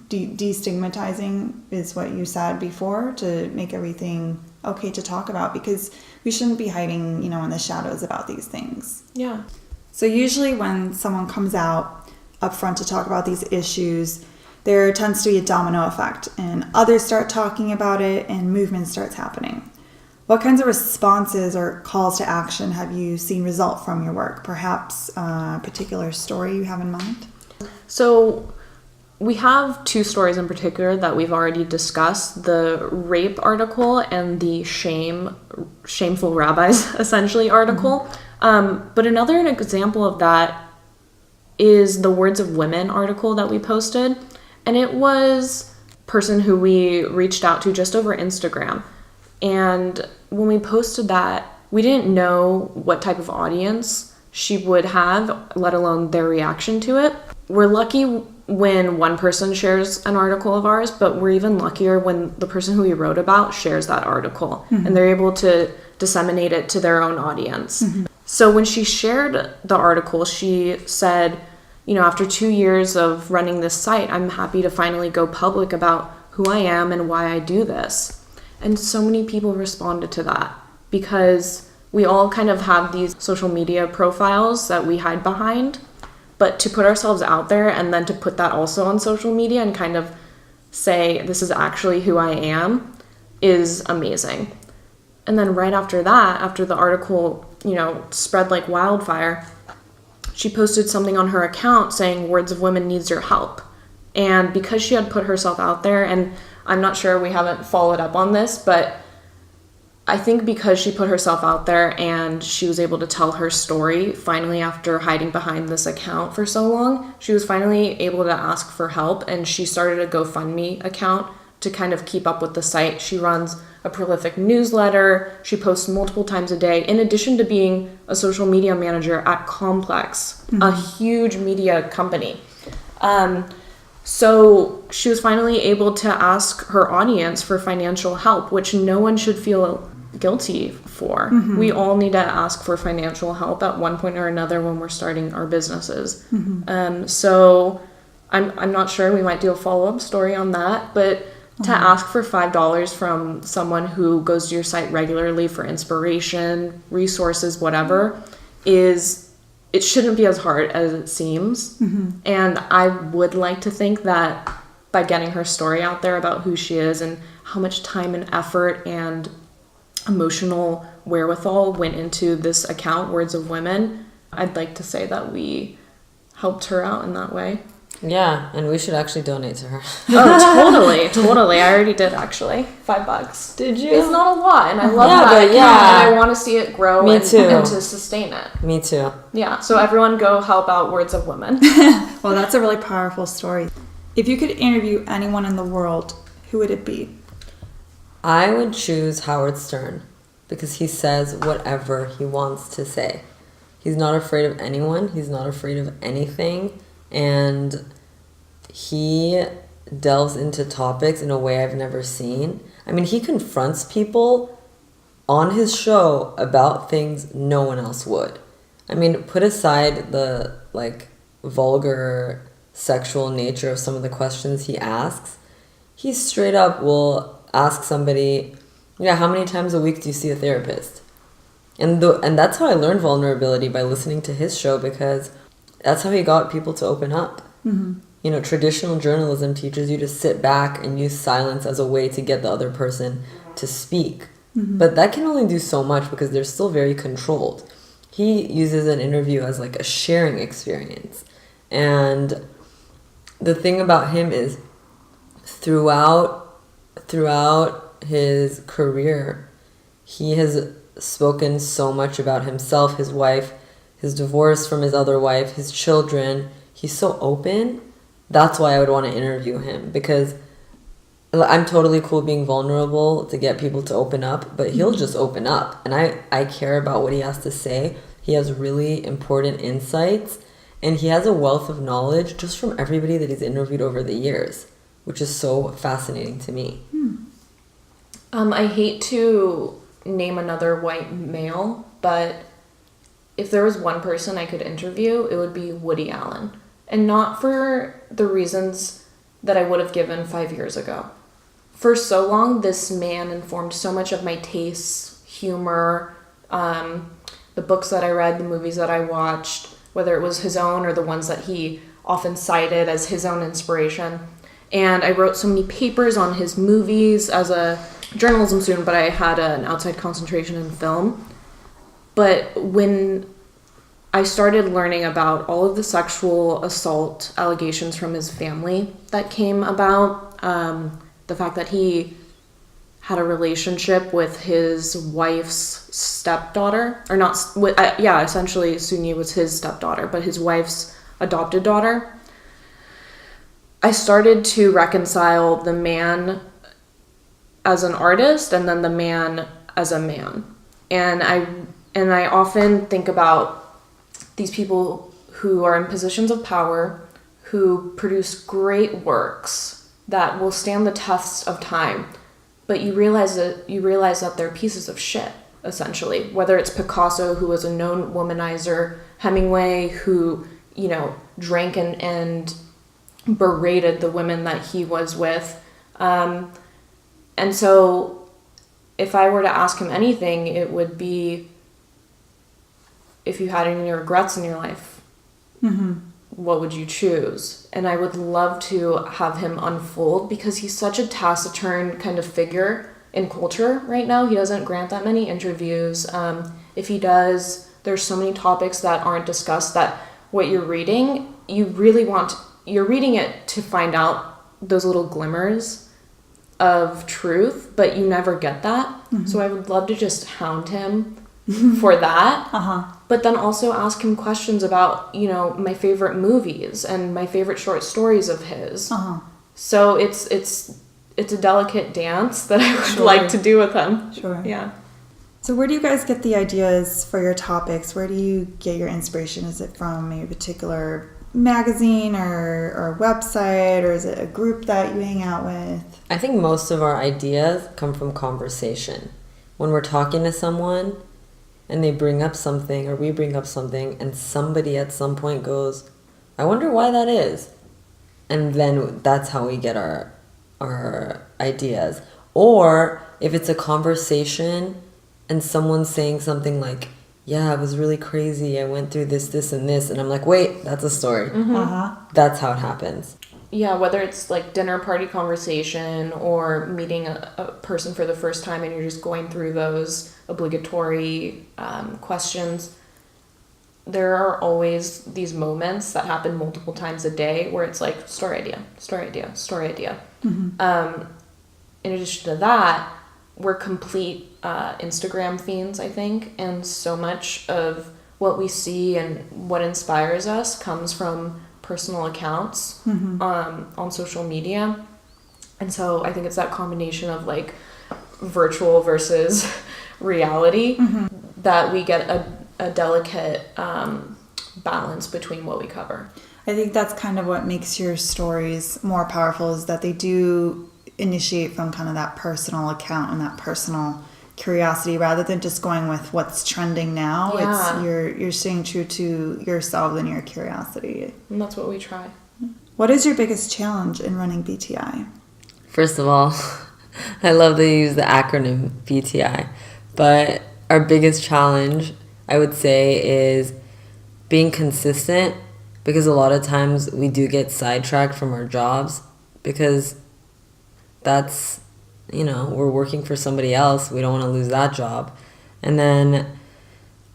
destigmatizing is what you said before, to make everything okay to talk about, because we shouldn't be hiding, in the shadows about these things. Yeah. So usually when someone comes out up front to talk about these issues, there tends to be a domino effect, and others start talking about it and movement starts happening. What kinds of responses or calls to action have you seen result from your work? Perhaps a particular story you have in mind? So we have two stories in particular that we've already discussed, the rape article and the shameful rabbis, essentially, article. But another example of that is the Words of Women article that we posted. And it was a person who we reached out to just over Instagram. And when we posted that, we didn't know what type of audience she would have, let alone their reaction to it. We're lucky when one person shares an article of ours, but we're even luckier when the person who we wrote about shares that article, and they're able to disseminate it to their own audience. So when she shared the article, she said, after 2 years of running this site, I'm happy to finally go public about who I am and why I do this. And so many people responded to that, because we all kind of have these social media profiles that we hide behind. But to put ourselves out there and then to put that also on social media and kind of say, this is actually who I am, is amazing. And then right after that, after the article, spread like wildfire, she posted something on her account saying, Words of Women needs your help. And because she had put herself out there, and I'm not sure, we haven't followed up on this, but I think because she put herself out there and she was able to tell her story, finally, after hiding behind this account for so long, she was finally able to ask for help, and she started a GoFundMe account to kind of keep up with the site. She runs a prolific newsletter. She posts multiple times a day, in addition to being a social media manager at Complex, a huge media company. So she was finally able to ask her audience for financial help, which no one should feel guilty for. We all need to ask for financial help at one point or another when we're starting our businesses. So I'm not sure, we might do a follow-up story on that, but to ask for $5 from someone who goes to your site regularly for inspiration, resources, whatever, it shouldn't be as hard as it seems. And I would like to think that by getting her story out there about who she is and how much time and effort and emotional wherewithal went into this account, Words of Women, I'd like to say that we helped her out in that way. Yeah, and we should actually donate to her. Oh, totally. I already did, actually. $5. Did you? It's not a lot, and I love that. But yeah. And I want to see it grow Me too. and to sustain it. Me too. Yeah, so everyone go help out Words of Women. Well, that's a really powerful story. If you could interview anyone in the world, who would it be? I would choose Howard Stern because he says whatever he wants to say. He's not afraid of anyone. He's not afraid of anything. And he delves into topics in a way I've never seen. I mean, he confronts people on his show about things no one else would. I mean, put aside the, vulgar sexual nature of some of the questions he asks. He straight up will ask somebody, how many times a week do you see a therapist? And that's how I learned vulnerability, by listening to his show, because that's how he got people to open up. Traditional journalism teaches you to sit back and use silence as a way to get the other person to speak. But that can only do so much because they're still very controlled. He uses an interview as a sharing experience. And the thing about him is throughout his career, he has spoken so much about himself, his wife, his divorce from his other wife, his children. He's so open. That's why I would want to interview him, because I'm totally cool being vulnerable to get people to open up, but he'll just open up. And I care about what he has to say. He has really important insights, and he has a wealth of knowledge just from everybody that he's interviewed over the years, which is so fascinating to me. I hate to name another white male, but if there was one person I could interview, it would be Woody Allen. And not for the reasons that I would have given 5 years ago. For so long, this man informed so much of my tastes, humor, the books that I read, the movies that I watched, whether it was his own or the ones that he often cited as his own inspiration. And I wrote so many papers on his movies as a journalism student, but I had an outside concentration in film. But when I started learning about all of the sexual assault allegations from his family that came about, the fact that he had a relationship with his wife's stepdaughter, or not, essentially Sunyi was his stepdaughter, but his wife's adopted daughter. I started to reconcile the man as an artist and then the man as a man. And I often think about these people who are in positions of power, who produce great works that will stand the tests of time, but you realize that they're pieces of shit, essentially. Whether it's Picasso, who was a known womanizer, Hemingway, who, drank and berated the women that he was with. And so if I were to ask him anything, it would be, if you had any regrets in your life, what would you choose? And I would love to have him unfold, because he's such a taciturn kind of figure in culture right now. He doesn't grant that many interviews. If he does, there's so many topics that aren't discussed that what you're reading, you're reading it to find out those little glimmers of truth, but you never get that. So I would love to just hound him for that. But then also ask him questions about, my favorite movies and my favorite short stories of his. So it's it's a delicate dance that I would Sure. like to do with him. Sure. Yeah. So where do you guys get the ideas for your topics? Where do you get your inspiration? Is it from a particular magazine or website, or is it a group that you hang out with? I think most of our ideas come from conversation. When we're talking to someone and they bring up something or we bring up something and somebody at some point goes, I wonder why that is. And then that's how we get our ideas. Or if it's a conversation and someone's saying something like, yeah, it was really crazy, I went through this, and this, and I'm like, wait, that's a story. Uh-huh. That's how it happens. Yeah, whether it's like dinner party conversation or meeting a person for the first time and you're just going through those obligatory questions, there are always these moments that happen multiple times a day where it's like story idea, story idea, story idea. In addition to that, we're complete Instagram fiends, I think, and so much of what we see and what inspires us comes from personal accounts on social media. And so I think it's that combination of like virtual versus reality that we get a delicate balance between what we cover. I think that's kind of what makes your stories more powerful, is that they do initiate from kind of that personal account and that personal curiosity rather than just going with what's trending now. Yeah. It's you're staying true to yourself and your curiosity. And that's what we try. What is your biggest challenge in running BTI? First of all, I love that you use the acronym BTI, but our biggest challenge, I would say, is being consistent, because a lot of times we do get sidetracked from our jobs because that's, we're working for somebody else. We don't want to lose that job. And then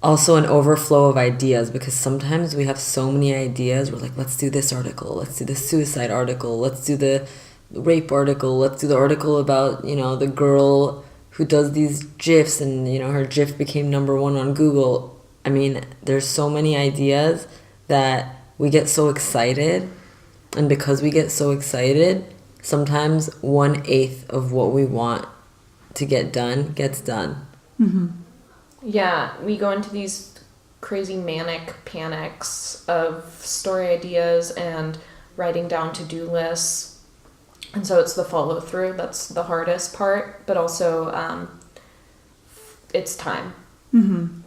also an overflow of ideas, because sometimes we have so many ideas. We're like, let's do this article. Let's do the suicide article. Let's do the rape article. Let's do the article about, the girl who does these GIFs and, her GIF became #1 on Google. I mean, there's so many ideas that we get so excited. And because we get so excited, sometimes 1/8 of what we want to get done gets done. Yeah, we go into these crazy manic panics of story ideas and writing down to-do lists. And so it's the follow-through that's the hardest part, but also it's time.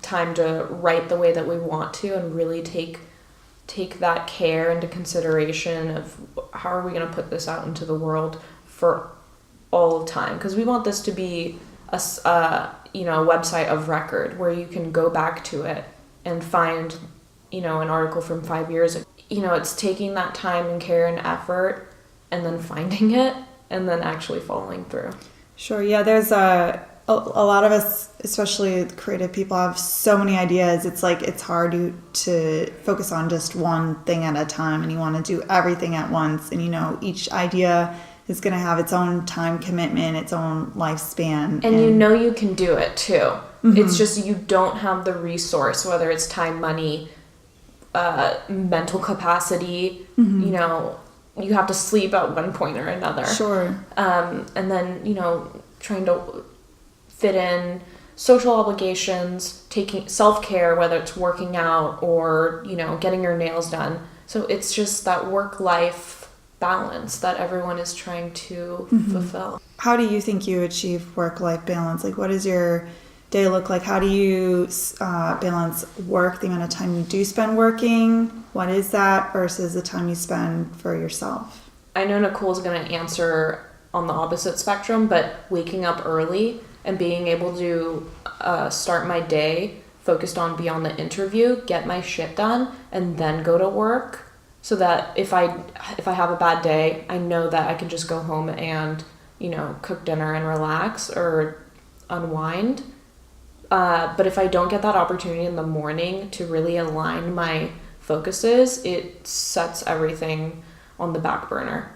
Time to write the way that we want to and really take that care into consideration of how are we going to put this out into the world for all time, because we want this to be a website of record where you can go back to it and find an article from 5 years ago. It's taking that time and care and effort and then finding it and then actually following through. Sure. Yeah, there's a lot of us, especially creative people, have so many ideas. It's like it's hard to focus on just one thing at a time, and you want to do everything at once. And each idea is going to have its own time commitment, its own lifespan. And you can do it too. It's just you don't have the resource, whether it's time, money, mental capacity. You have to sleep at one point or another. Sure. And then trying to fit in social obligations, taking self-care, whether it's working out or, getting your nails done. So it's just that work-life balance that everyone is trying to fulfill. How do you think you achieve work-life balance? Like, what does your day look like? How do you balance work, the amount of time you do spend working? What is that versus the time you spend for yourself? I know Nicole's going to answer on the opposite spectrum, but waking up early and being able to start my day focused on beyond the interview, get my shit done, and then go to work, so that if I have a bad day, I know that I can just go home and cook dinner and relax or unwind. But if I don't get that opportunity in the morning to really align my focuses, it sets everything on the back burner.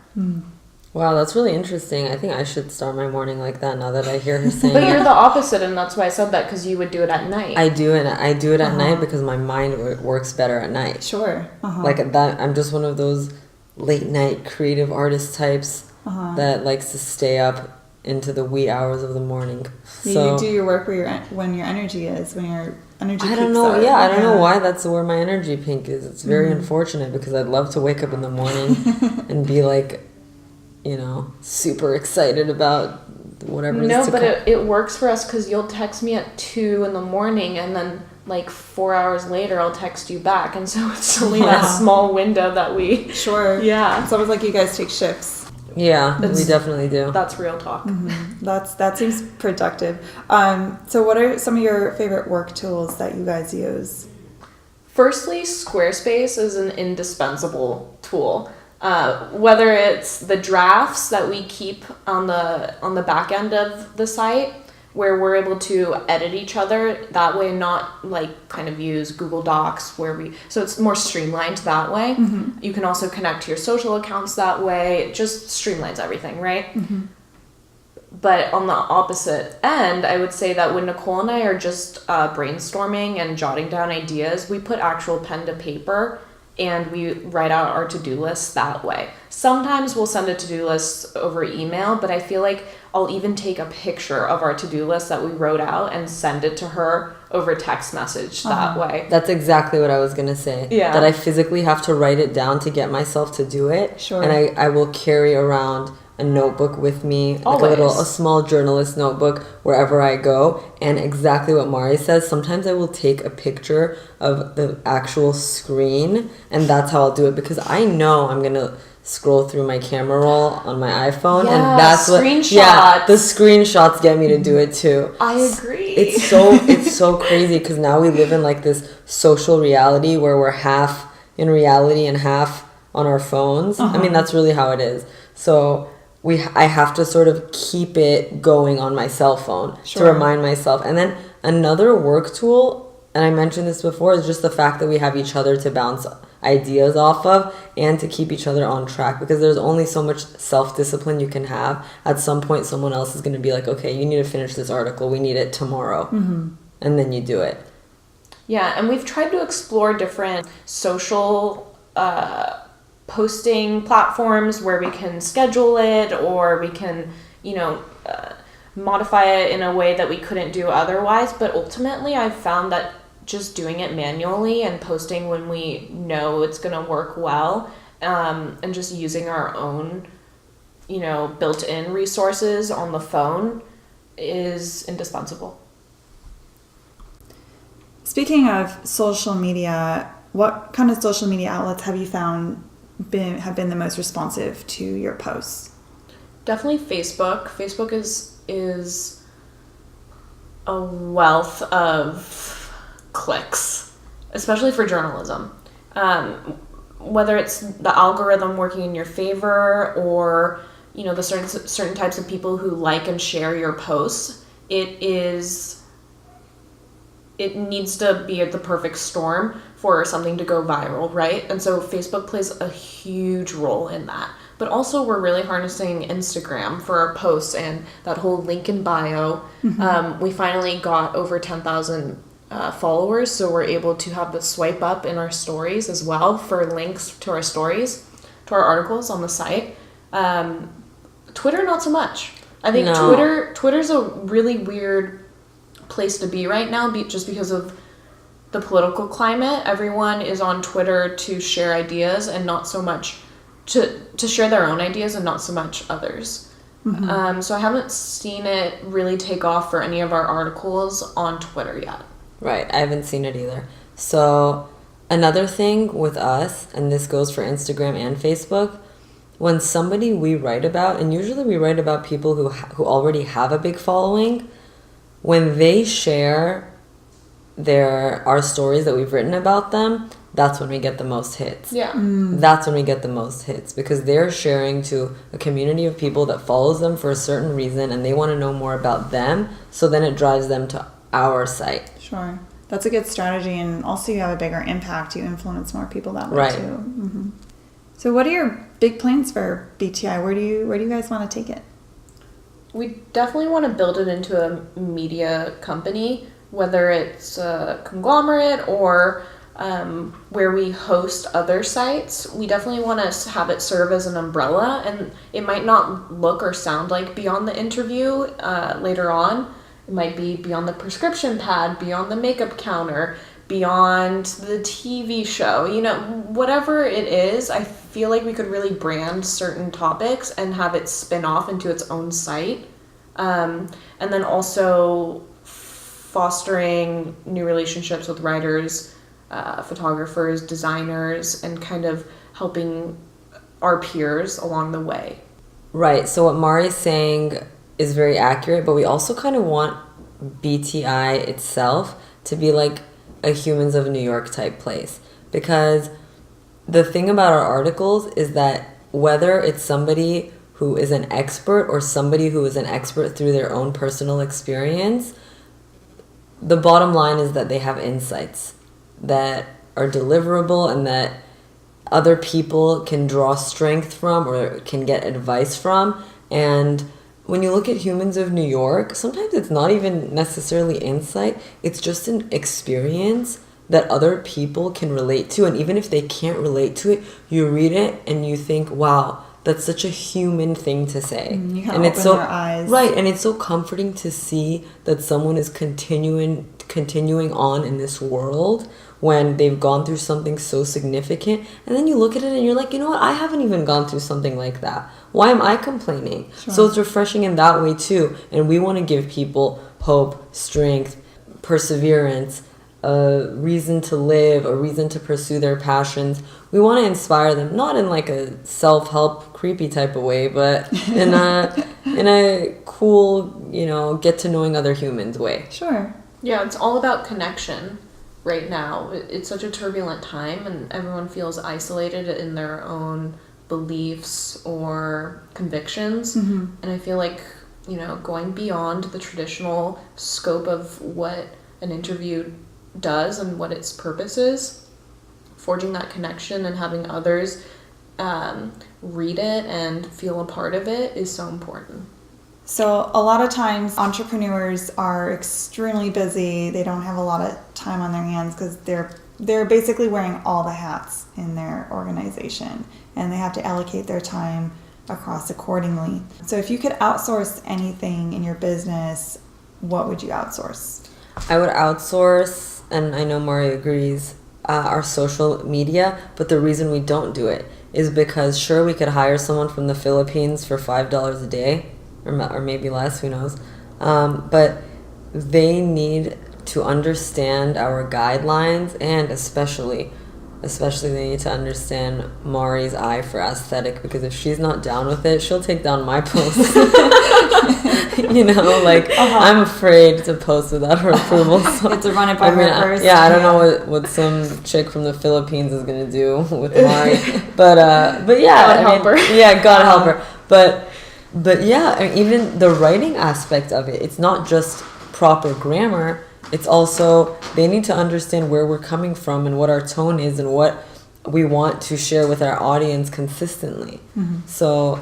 Wow, that's really interesting. I think I should start my morning like that now that I hear her saying But you're it. the opposite, and that's why I said that, because you would do it at night. I do it at night because my mind works better at night. Sure. Like that, I'm just one of those late night creative artist types. that likes to stay up into the wee hours of the morning. So you do your work when your energy is, when your energy I don't know. Yeah, I don't know why that's where my energy peak is. It's very unfortunate because I'd love to wake up in the morning and be like, super excited about whatever. No, but it works for us because you'll text me at 2 in the morning and then like 4 hours later I'll text you back, and so it's only that small window that we. Sure. Yeah. It's almost like you guys take shifts. Yeah, we definitely do. That's real talk. That seems productive. So what are some of your favorite work tools that you guys use? Firstly, Squarespace is an indispensable tool. Whether it's the drafts that we keep on the back end of the site, where we're able to edit each other that way, not like kind of use Google Docs so it's more streamlined that way. You can also connect to your social accounts that way. It just streamlines everything, right? But on the opposite end, I would say that when Nicole and I are just brainstorming and jotting down ideas, we put actual pen to paper and we write out our to-do lists that way. Sometimes we'll send a to-do list over email, but I feel like I'll even take a picture of our to-do list that we wrote out and send it to her over text message that way. That's exactly what I was going to say. Yeah. That I physically have to write it down to get myself to do it. Sure. And I will carry around a notebook with me, like a small journalist notebook wherever I go. And exactly what Mari says, sometimes I will take a picture of the actual screen, and that's how I'll do it, because I know I'm going to scroll through my camera roll on my iPhone, and that's what the screenshots get me to do it too. I agree. It's so crazy because now we live in like this social reality where we're half in reality and half on our phones. I mean, that's really how it is. So I have to sort of keep it going on my cell phone to remind myself. And then another work tool, and I mentioned this before, is just the fact that we have each other to bounce ideas off of and to keep each other on track, because there's only so much self-discipline you can have. At some point someone else is going to be like, okay, you need to finish this article, we need it tomorrow. And then you do it. Yeah, and we've tried to explore different social posting platforms where we can schedule it, or we can modify it in a way that we couldn't do otherwise. But ultimately I've found that just doing it manually and posting when we know it's going to work well, and just using our own, built-in resources on the phone is indispensable. Speaking of social media, what kind of social media outlets have you found have been the most responsive to your posts? Definitely Facebook. Facebook is a wealth of clicks, especially for journalism. Whether it's the algorithm working in your favor, or the certain types of people who like and share your posts, it needs to be at the perfect storm for something to go viral, right? And so Facebook plays a huge role in that. But also we're really harnessing Instagram for our posts and that whole link in bio. We finally got over 10,000 followers, so we're able to have the swipe up in our stories as well for links to our stories, to our articles on the site. Twitter, not so much. I think Twitter's a really weird place to be right now, just because of the political climate. Everyone is on Twitter to share ideas and not so much to share their own ideas and not so much others. So I haven't seen it really take off for any of our articles on Twitter yet. Right, I haven't seen it either. So another thing with us, and this goes for Instagram and Facebook, when somebody we write about, and usually we write about people who already have a big following, when they share our stories that we've written about them, that's when we get the most hits. Yeah. That's when we get the most hits, because they're sharing to a community of people that follows them for a certain reason, and they want to know more about them, so then it drives them to our site. Sure. That's a good strategy, and also you have a bigger impact. You influence more people that way too. So what are your big plans for BTI? Where do you guys want to take it? We definitely want to build it into a media company, whether it's a conglomerate or where we host other sites, we definitely want to have it serve as an umbrella, and it might not look or sound like Beyond the Interview later on. It might be Beyond the Prescription Pad, Beyond the Makeup Counter, Beyond the TV show, whatever it is. I feel like we could really brand certain topics and have it spin off into its own site. And then also fostering new relationships with writers, photographers, designers, and kind of helping our peers along the way. Right. So what Mari's saying is very accurate, but we also kind of want BTI itself to be like a Humans of New York type place. Because the thing about our articles is that whether it's somebody who is an expert or somebody who is an expert through their own personal experience, the bottom line is that they have insights that are deliverable and that other people can draw strength from or can get advice from. And when you look at Humans of New York, sometimes it's not even necessarily insight. It's just an experience that other people can relate to. And even if they can't relate to it, you read it and you think, wow, that's such a human thing to say. You can and open their eyes. Right, and it's so comforting to see that someone is continuing on in this world when they've gone through something so significant. And then you look at it and you're like, you know what? I haven't even gone through something like that. Why am I complaining? Sure. So it's refreshing in that way too. And we want to give people hope, strength, perseverance, a reason to live, a reason to pursue their passions. We want to inspire them, not in like a self-help creepy type of way, but in a cool, get to knowing other humans way. Sure. Yeah, it's all about connection right now. It's such a turbulent time, and everyone feels isolated in their own beliefs or convictions. Mm-hmm. And I feel like, going beyond the traditional scope of what an interview does and what its purpose is, forging that connection and having others read it and feel a part of it is so important. So a lot of times entrepreneurs are extremely busy. They don't have a lot of time on their hands because they're basically wearing all the hats in their organization, and they have to allocate their time across accordingly. So if you could outsource anything in your business, what would you outsource? I would outsource, and I know Mari agrees, our social media, but the reason we don't do it is because sure, we could hire someone from the Philippines for $5 a day, or maybe less, who knows, but they need to understand our guidelines, and especially they need to understand Mari's eye for aesthetic, because if she's not down with it, she'll take down my posts. I'm afraid to post without her approval. So, You have to run it by her first. I don't know what some chick from the Philippines is gonna do with Mari, but yeah, God help her. Yeah, God help her. But yeah, even the writing aspect of it, it's not just proper grammar. It's also, they need to understand where we're coming from and what our tone is and what we want to share with our audience consistently. Mm-hmm. So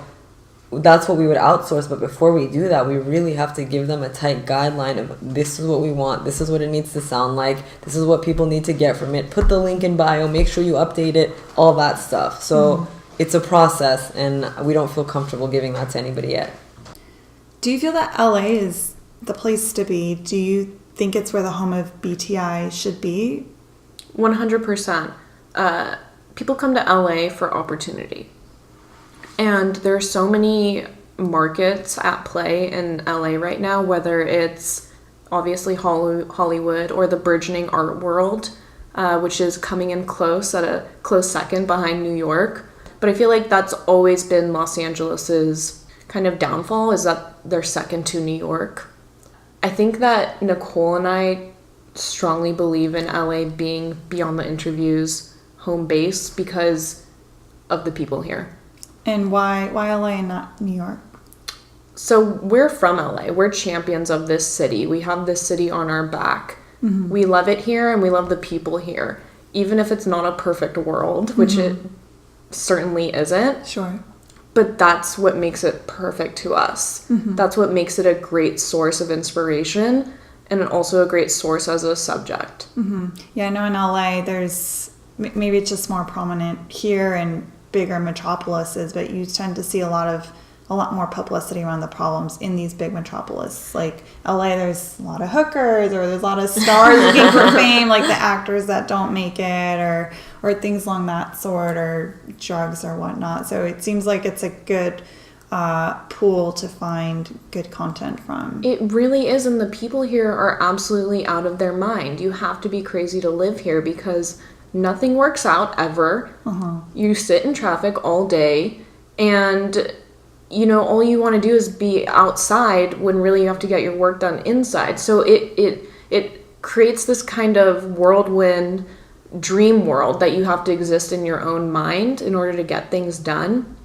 that's what we would outsource. But before we do that, we really have to give them a tight guideline of this is what we want. This is what it needs to sound like. This is what people need to get from it. Put the link in bio. Make sure you update it. All that stuff. So it's a process, and we don't feel comfortable giving that to anybody yet. Do you feel that LA is the place to be? Do you think it's where the home of BTI should be? 100%. People come to LA for opportunity. And there are so many markets at play in LA right now, whether it's obviously Hollywood or the burgeoning art world, which is coming in close at a close second behind New York. But I feel like that's always been Los Angeles's kind of downfall, is that they're second to New York. I think that Nicole and I strongly believe in LA being Beyond the Interview's home base because of the people here. And why LA and not New York? So we're from LA. We're champions of this city. We have this city on our back. Mm-hmm. We love it here and we love the people here. Even if it's not a perfect world, which it certainly isn't. Sure. But that's what makes it perfect to us. Mm-hmm. That's what makes it a great source of inspiration and also a great source as a subject. Yeah, I know in LA there's, maybe it's just more prominent here in bigger metropolises, but you tend to see a lot more publicity around the problems in these big metropolises. Like LA, there's a lot of hookers, or there's a lot of stars looking for fame, like the actors that don't make it, or things along that sort, or drugs or whatnot. So it seems like it's a good pool to find good content from. It really is, and the people here are absolutely out of their mind. You have to be crazy to live here because nothing works out ever. You sit in traffic all day, and all you want to do is be outside when really you have to get your work done inside. So it creates this kind of whirlwind dream world that you have to exist in your own mind in order to get things done.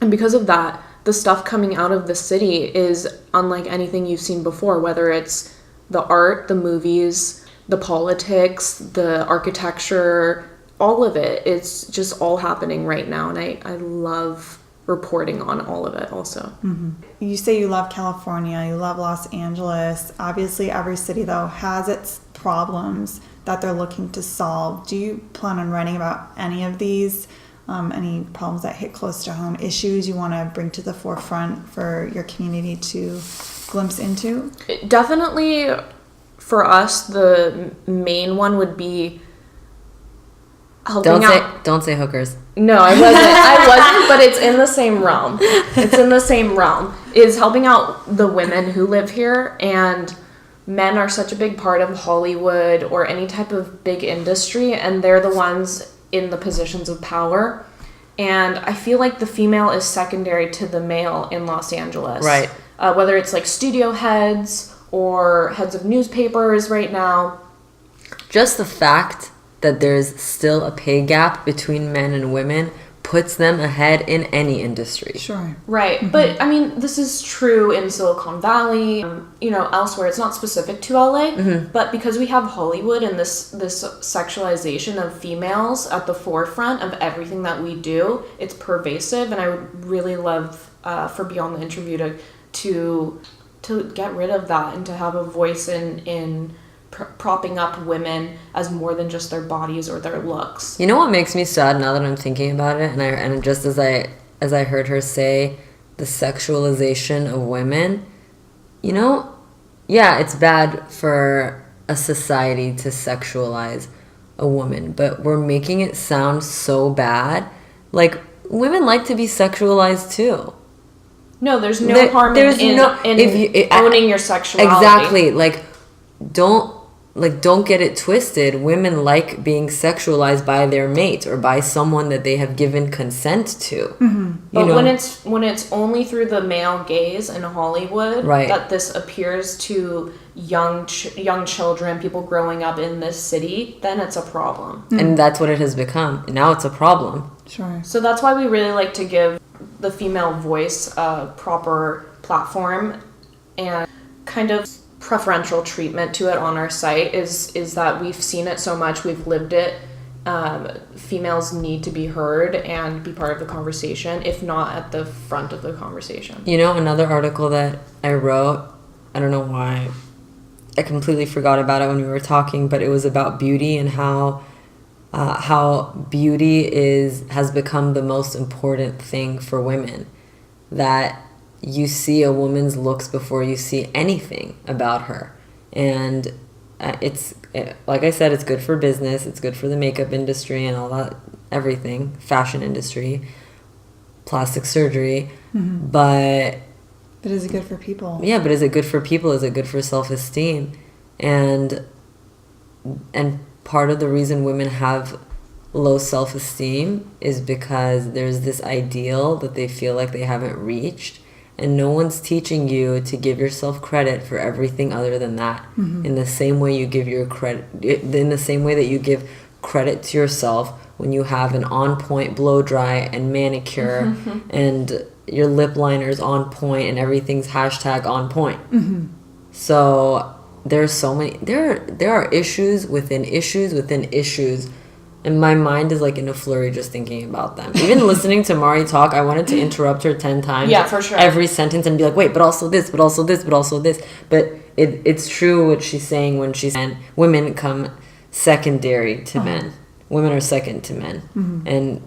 And because of that, the stuff coming out of the city is unlike anything you've seen before, whether it's the art, the movies, the politics, the architecture, all of it. It's just all happening right now, and I love reporting on all of it also. You say you love California, you love Los Angeles. Obviously, every city, though, has its problems that they're looking to solve. Do you plan on writing about any of these? Any problems that hit close to home, issues you want to bring to the forefront for your community to glimpse into? Definitely, for us, the main one would be helping out. Don't say hookers. No, I wasn't, but it's in the same realm. Is helping out the women who live here, and men are such a big part of Hollywood or any type of big industry, and they're the ones in the positions of power. And I feel like the female is secondary to the male in Los Angeles. Right. Whether it's like studio heads or heads of newspapers right now. Just the fact that there's still a pay gap between men and women puts them ahead in any industry. Sure. Right. But I mean, this is true in Silicon Valley, elsewhere. It's not specific to LA, but because we have Hollywood and this sexualization of females at the forefront of everything that we do, it's pervasive. And I would really love for Beyond the Interview to get rid of that and to have a voice in propping up women as more than just their bodies or their looks. You know what makes me sad now that I'm thinking about it, and just as I heard her say the sexualization of women, yeah, it's bad for a society to sexualize a woman, but we're making it sound so bad. Like, women like to be sexualized too. No, there's no harm in owning your sexuality. Exactly. Don't get it twisted. Women like being sexualized by their mate or by someone that they have given consent to. But when it's only through the male gaze in Hollywood, right, that this appears to young children, people growing up in this city, then it's a problem. And that's what it has become. Now it's a problem. Sure. So that's why we really like to give the female voice a proper platform, and kind of preferential treatment to it on our site is that we've seen it so much, we've lived it. Females need to be heard and be part of the conversation, if not at the front of the conversation. Another article that I wrote, I don't know why, I completely forgot about it when we were talking, but it was about beauty and how beauty has become the most important thing for women. That you see a woman's looks before you see anything about her. And it's, like I said, it's good for business, it's good for the makeup industry and all that, everything, fashion industry, plastic surgery, but is it good for people? Yeah, but is it good for people? Is it good for self-esteem? And part of the reason women have low self-esteem is because there's this ideal that they feel like they haven't reached. And no one's teaching you to give yourself credit for everything other than that. In the same way you give in the same way that you give credit to yourself when you have an on-point blow dry and manicure and your lip liner's on point and everything's hashtag on point. So there's so many. There are issues within issues within issues, And my mind is like in a flurry just thinking about them. Even listening to Mari talk, I wanted to interrupt her 10 times. Yeah, for sure. Every sentence and be like, wait, but also this, but also this, but also this. But it's true what she's saying when she's saying women come secondary to men. Women are second to men. And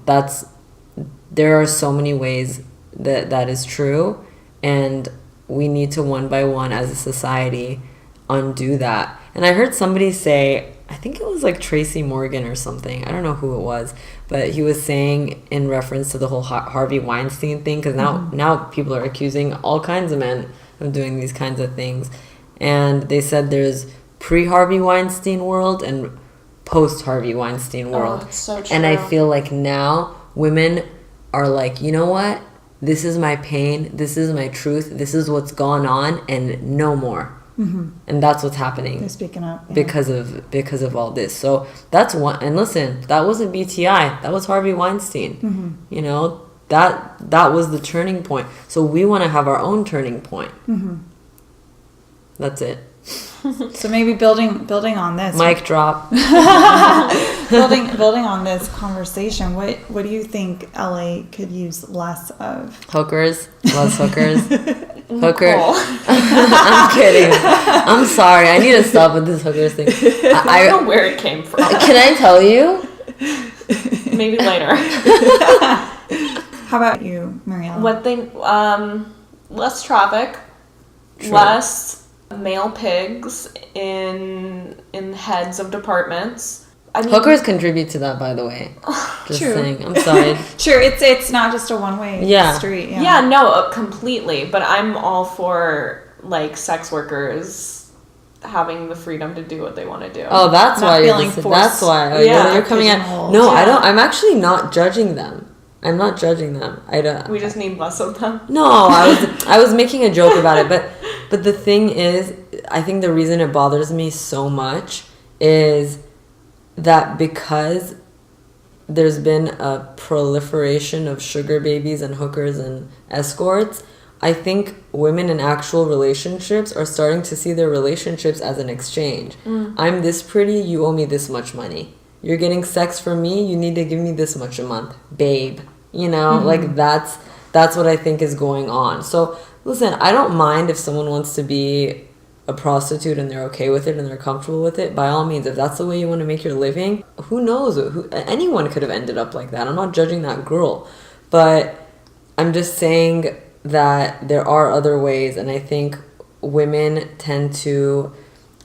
there are so many ways that is true. And we need to one by one as a society undo that. And I heard somebody say, I think it was like Tracy Morgan or something. I don't know who it was, but he was saying in reference to the whole Harvey Weinstein thing, because now people are accusing all kinds of men of doing these kinds of things. And they said there's pre-Harvey Weinstein world and post-Harvey Weinstein world. That's so true. And I feel like now women are like, you know what? This is my pain. This is my truth. This is what's gone on, and no more. And that's what's happening. They're speaking up. Yeah. Because of all this. So that's one. And listen, that wasn't BTI. That was Harvey Weinstein. You know, that was the turning point. So we want to have our own turning point. That's it. So maybe building on this. Mic drop. building on this conversation. What do you think LA could use less of? Hookers. Less hookers. Hooker. Cool. I'm kidding. I'm sorry. I need to stop with this hookers thing. I don't know where it came from. Can I tell you? Maybe later. How about you, Mariella? What they less traffic, True. less male pigs in heads of departments. I mean, Hookers contribute to that, by the way. Just True. saying. I'm sorry. Sure, it's not just a one-way street. Yeah, no, completely. But I'm all for like sex workers having the freedom to do what they want to do. Oh, that's Not why you're feeling just, forced. that's why. Oh, Yeah. you're coming at. Pigeonholed. No, I Yeah. don't. I'm actually not judging them. I'm not judging them. I don't. We just need less of them. No, I was making a joke about it, but the thing is, I think the reason it bothers me so much is that because there's been a proliferation of sugar babies and hookers and escorts, I think women in actual relationships are starting to see their relationships as an exchange. I'm this pretty, you owe me this much money. You're getting sex from me, you need to give me this much a month, babe. You know, like that's what I think is going on. So listen, I don't mind if someone wants to be a prostitute and they're okay with it and they're comfortable with it. By all means, if that's the way you want to make your living, who knows? Anyone could have ended up like that. I'm not judging that girl, but I'm just saying that there are other ways, and I think women tend to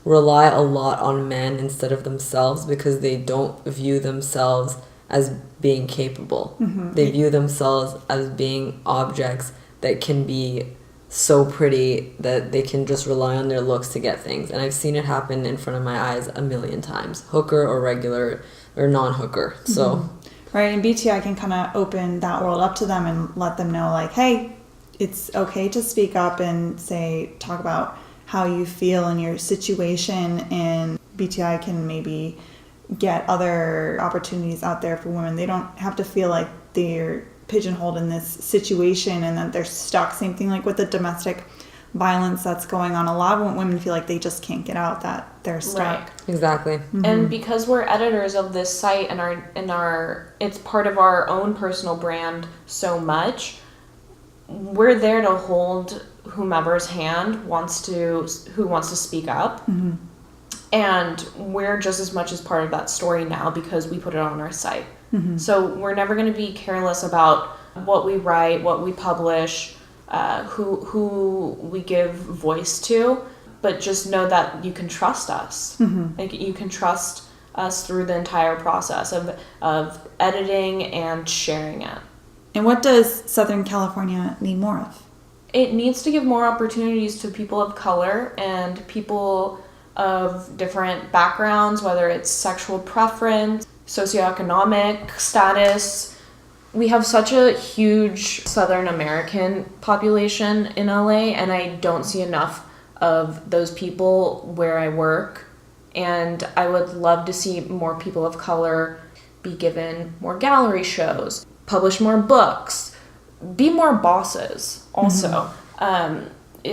rely a lot on men instead of themselves because they don't view themselves as being capable. They view themselves as being objects that can be so pretty that they can just rely on their looks to get things. And I've seen it happen in front of my eyes a million times, hooker or regular or non-hooker. So Right, and BTI can kind of open that world up to them and let them know, like, hey, it's okay to speak up and talk about how you feel in your situation, and BTI can maybe get other opportunities out there for women. They don't have to feel like they're pigeonholed in this situation and that they're stuck. Same thing like with the domestic violence that's going on. A lot of women feel like they just can't get out, that they're stuck. Right. exactly. And because we're editors of this site and it's part of our own personal brand so much, we're there to hold whomever's hand who wants to speak up. And we're just as much as part of that story now because we put it on our site. So we're never going to be careless about what we write, what we publish, who we give voice to, but just know that you can trust us. Like, you can trust us through the entire process of editing and sharing it. And what does Southern California need more of? It needs to give more opportunities to people of color and people of different backgrounds, whether it's sexual preference, socioeconomic status. We have such a huge Southern American population in LA, and I don't see enough of those people where I work. And I would love to see more people of color be given more gallery shows, publish more books, be more bosses also.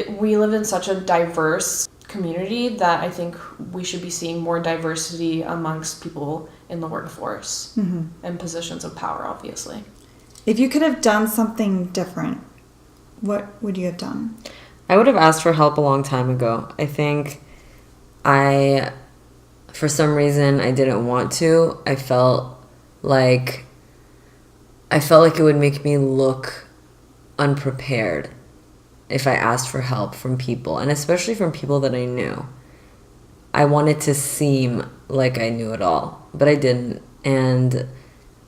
We live in such a diverse community that I think we should be seeing more diversity amongst people in the workforce and positions of power, obviously. If you could have done something different, what would you have done? I would have asked for help a long time ago. I think for some reason, I didn't want to. I felt like it would make me look unprepared if I asked for help from people, and especially from people that I knew. I wanted to seem like I knew it all, but I didn't. And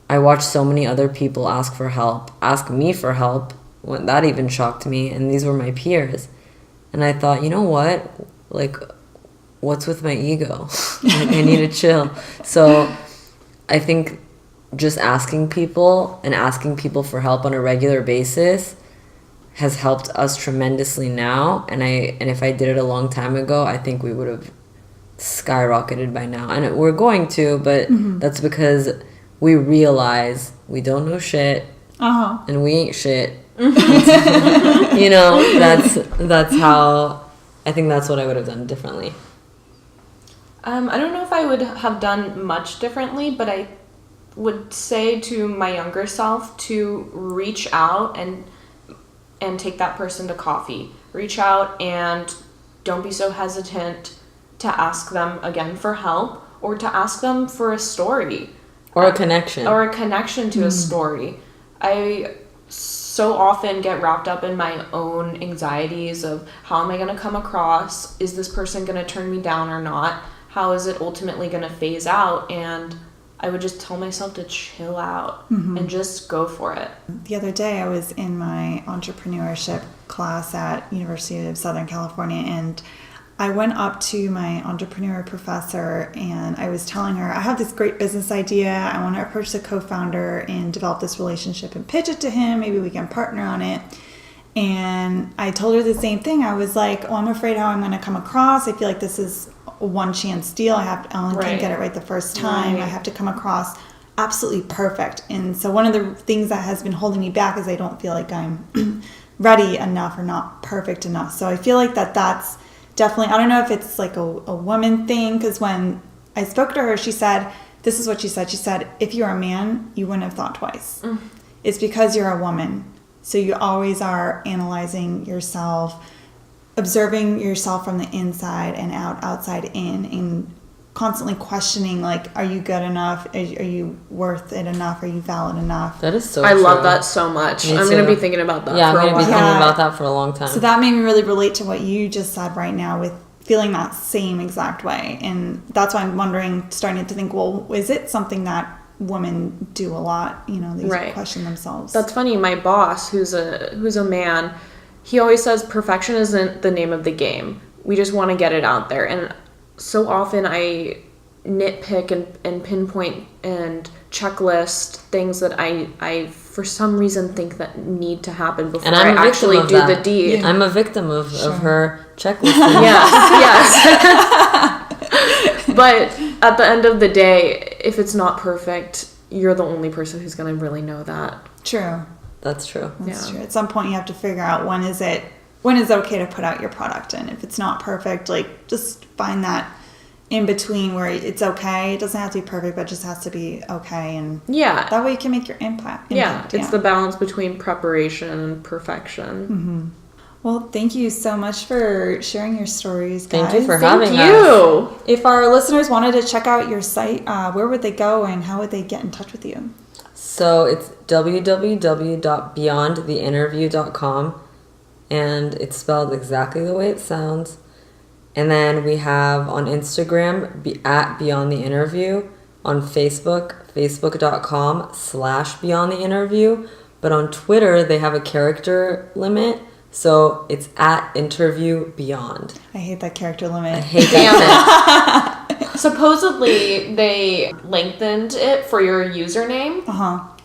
I watched so many other people ask me for help, when that even shocked me, and these were my peers. And I thought, you know what? Like, what's with my ego? Like, I need to chill. So I think just asking people for help on a regular basis has helped us tremendously now. And if I did it a long time ago, I think we would have skyrocketed by now. And we're going to, but that's because we realize we don't know shit and we ain't shit. You know, that's how I think that's what I would have done differently. I don't know if I would have done much differently, but I would say to my younger self to reach out and take that person to coffee. Reach out and don't be so hesitant to ask them again for help, or to ask them for a story. Or a connection. Or a connection to a story. I so often get wrapped up in my own anxieties of how am I going to come across? Is this person going to turn me down or not? How is it ultimately going to phase out? And I would just tell myself to chill out and just go for it. The other day I was in my entrepreneurship class at University of Southern California, and I went up to my entrepreneur professor and I was telling her, I have this great business idea. I want to approach the co-founder and develop this relationship and pitch it to him. Maybe we can partner on it. And I told her the same thing. I was like, I'm afraid how I'm going to come across. I feel like this is a one chance deal. I only can't get it right the first time. I have to come across absolutely perfect. And so one of the things that has been holding me back is I don't feel like I'm ready enough or not perfect enough. So I feel like that's definitely, I don't know if it's like a woman thing, because when I spoke to her, she said, this is what she said. She said, if you're a man, you wouldn't have thought twice. It's because you're a woman. So you always are analyzing yourself, observing yourself from the inside and outside in, and constantly questioning, like, are you good enough? Are you worth it enough? Are you valid enough? That is so I true. love that so much. I'm going to be thinking about that for a while. I'm going to be thinking about that for a long time. So that made me really relate to what you just said right now with feeling that same exact way. And that's why I'm wondering, starting to think, well, is it something that women do a lot? You know, they question themselves. That's funny. My boss, who's a man, he always says perfection isn't the name of the game. We just want to get it out there. And so often I nitpick and pinpoint and checklist things that I for some reason think that need to happen before I actually do the deed. Yeah. I'm a victim of her checklist. yes. But at the end of the day, if it's not perfect, you're the only person who's going to really know that. True. That's true. That's true. At some point you have to figure out when is it okay to put out your product, and if it's not perfect, like, just find that in between where it's okay. It doesn't have to be perfect, but it just has to be okay, and that way you can make your impact. It's the balance between preparation and perfection. Well, thank you so much for sharing your stories, guys. Thank you for having us. If our listeners wanted to check out your site, where would they go and how would they get in touch with you? So it's www.beyondtheinterview.com, and it's spelled exactly the way it sounds. And then we have on Instagram at Beyond the Interview, on Facebook, facebook.com/Beyond the Interview. But on Twitter, they have a character limit, so it's at Interview Beyond. I hate that character limit. I hate that. Supposedly, they lengthened it for your username,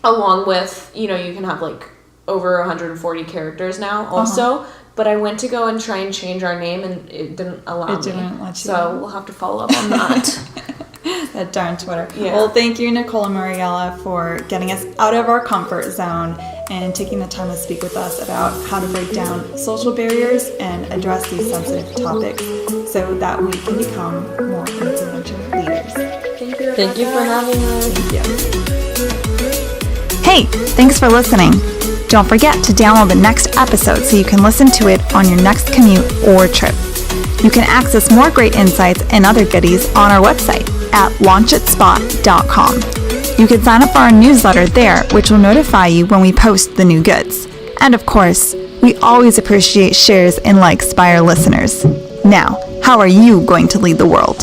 along with, you can have like over 140 characters now also. But I went to go and try and change our name, and it didn't allow me. It didn't let you. So we'll have to follow up on that. That darn Twitter. Yeah. Well, thank you, Nicole and Mariella, for getting us out of our comfort zone and taking the time to speak with us about how to break down social barriers and address these sensitive topics so that we can become more influential leaders. Thank you. Thank you for having us. Hey, thanks for listening. Don't forget to download the next episode so you can listen to it on your next commute or trip. You can access more great insights and other goodies on our website at launchitspot.com. You can sign up for our newsletter there, which will notify you when we post the new goods. And of course, we always appreciate shares and likes by our listeners. Now, how are you going to lead the world?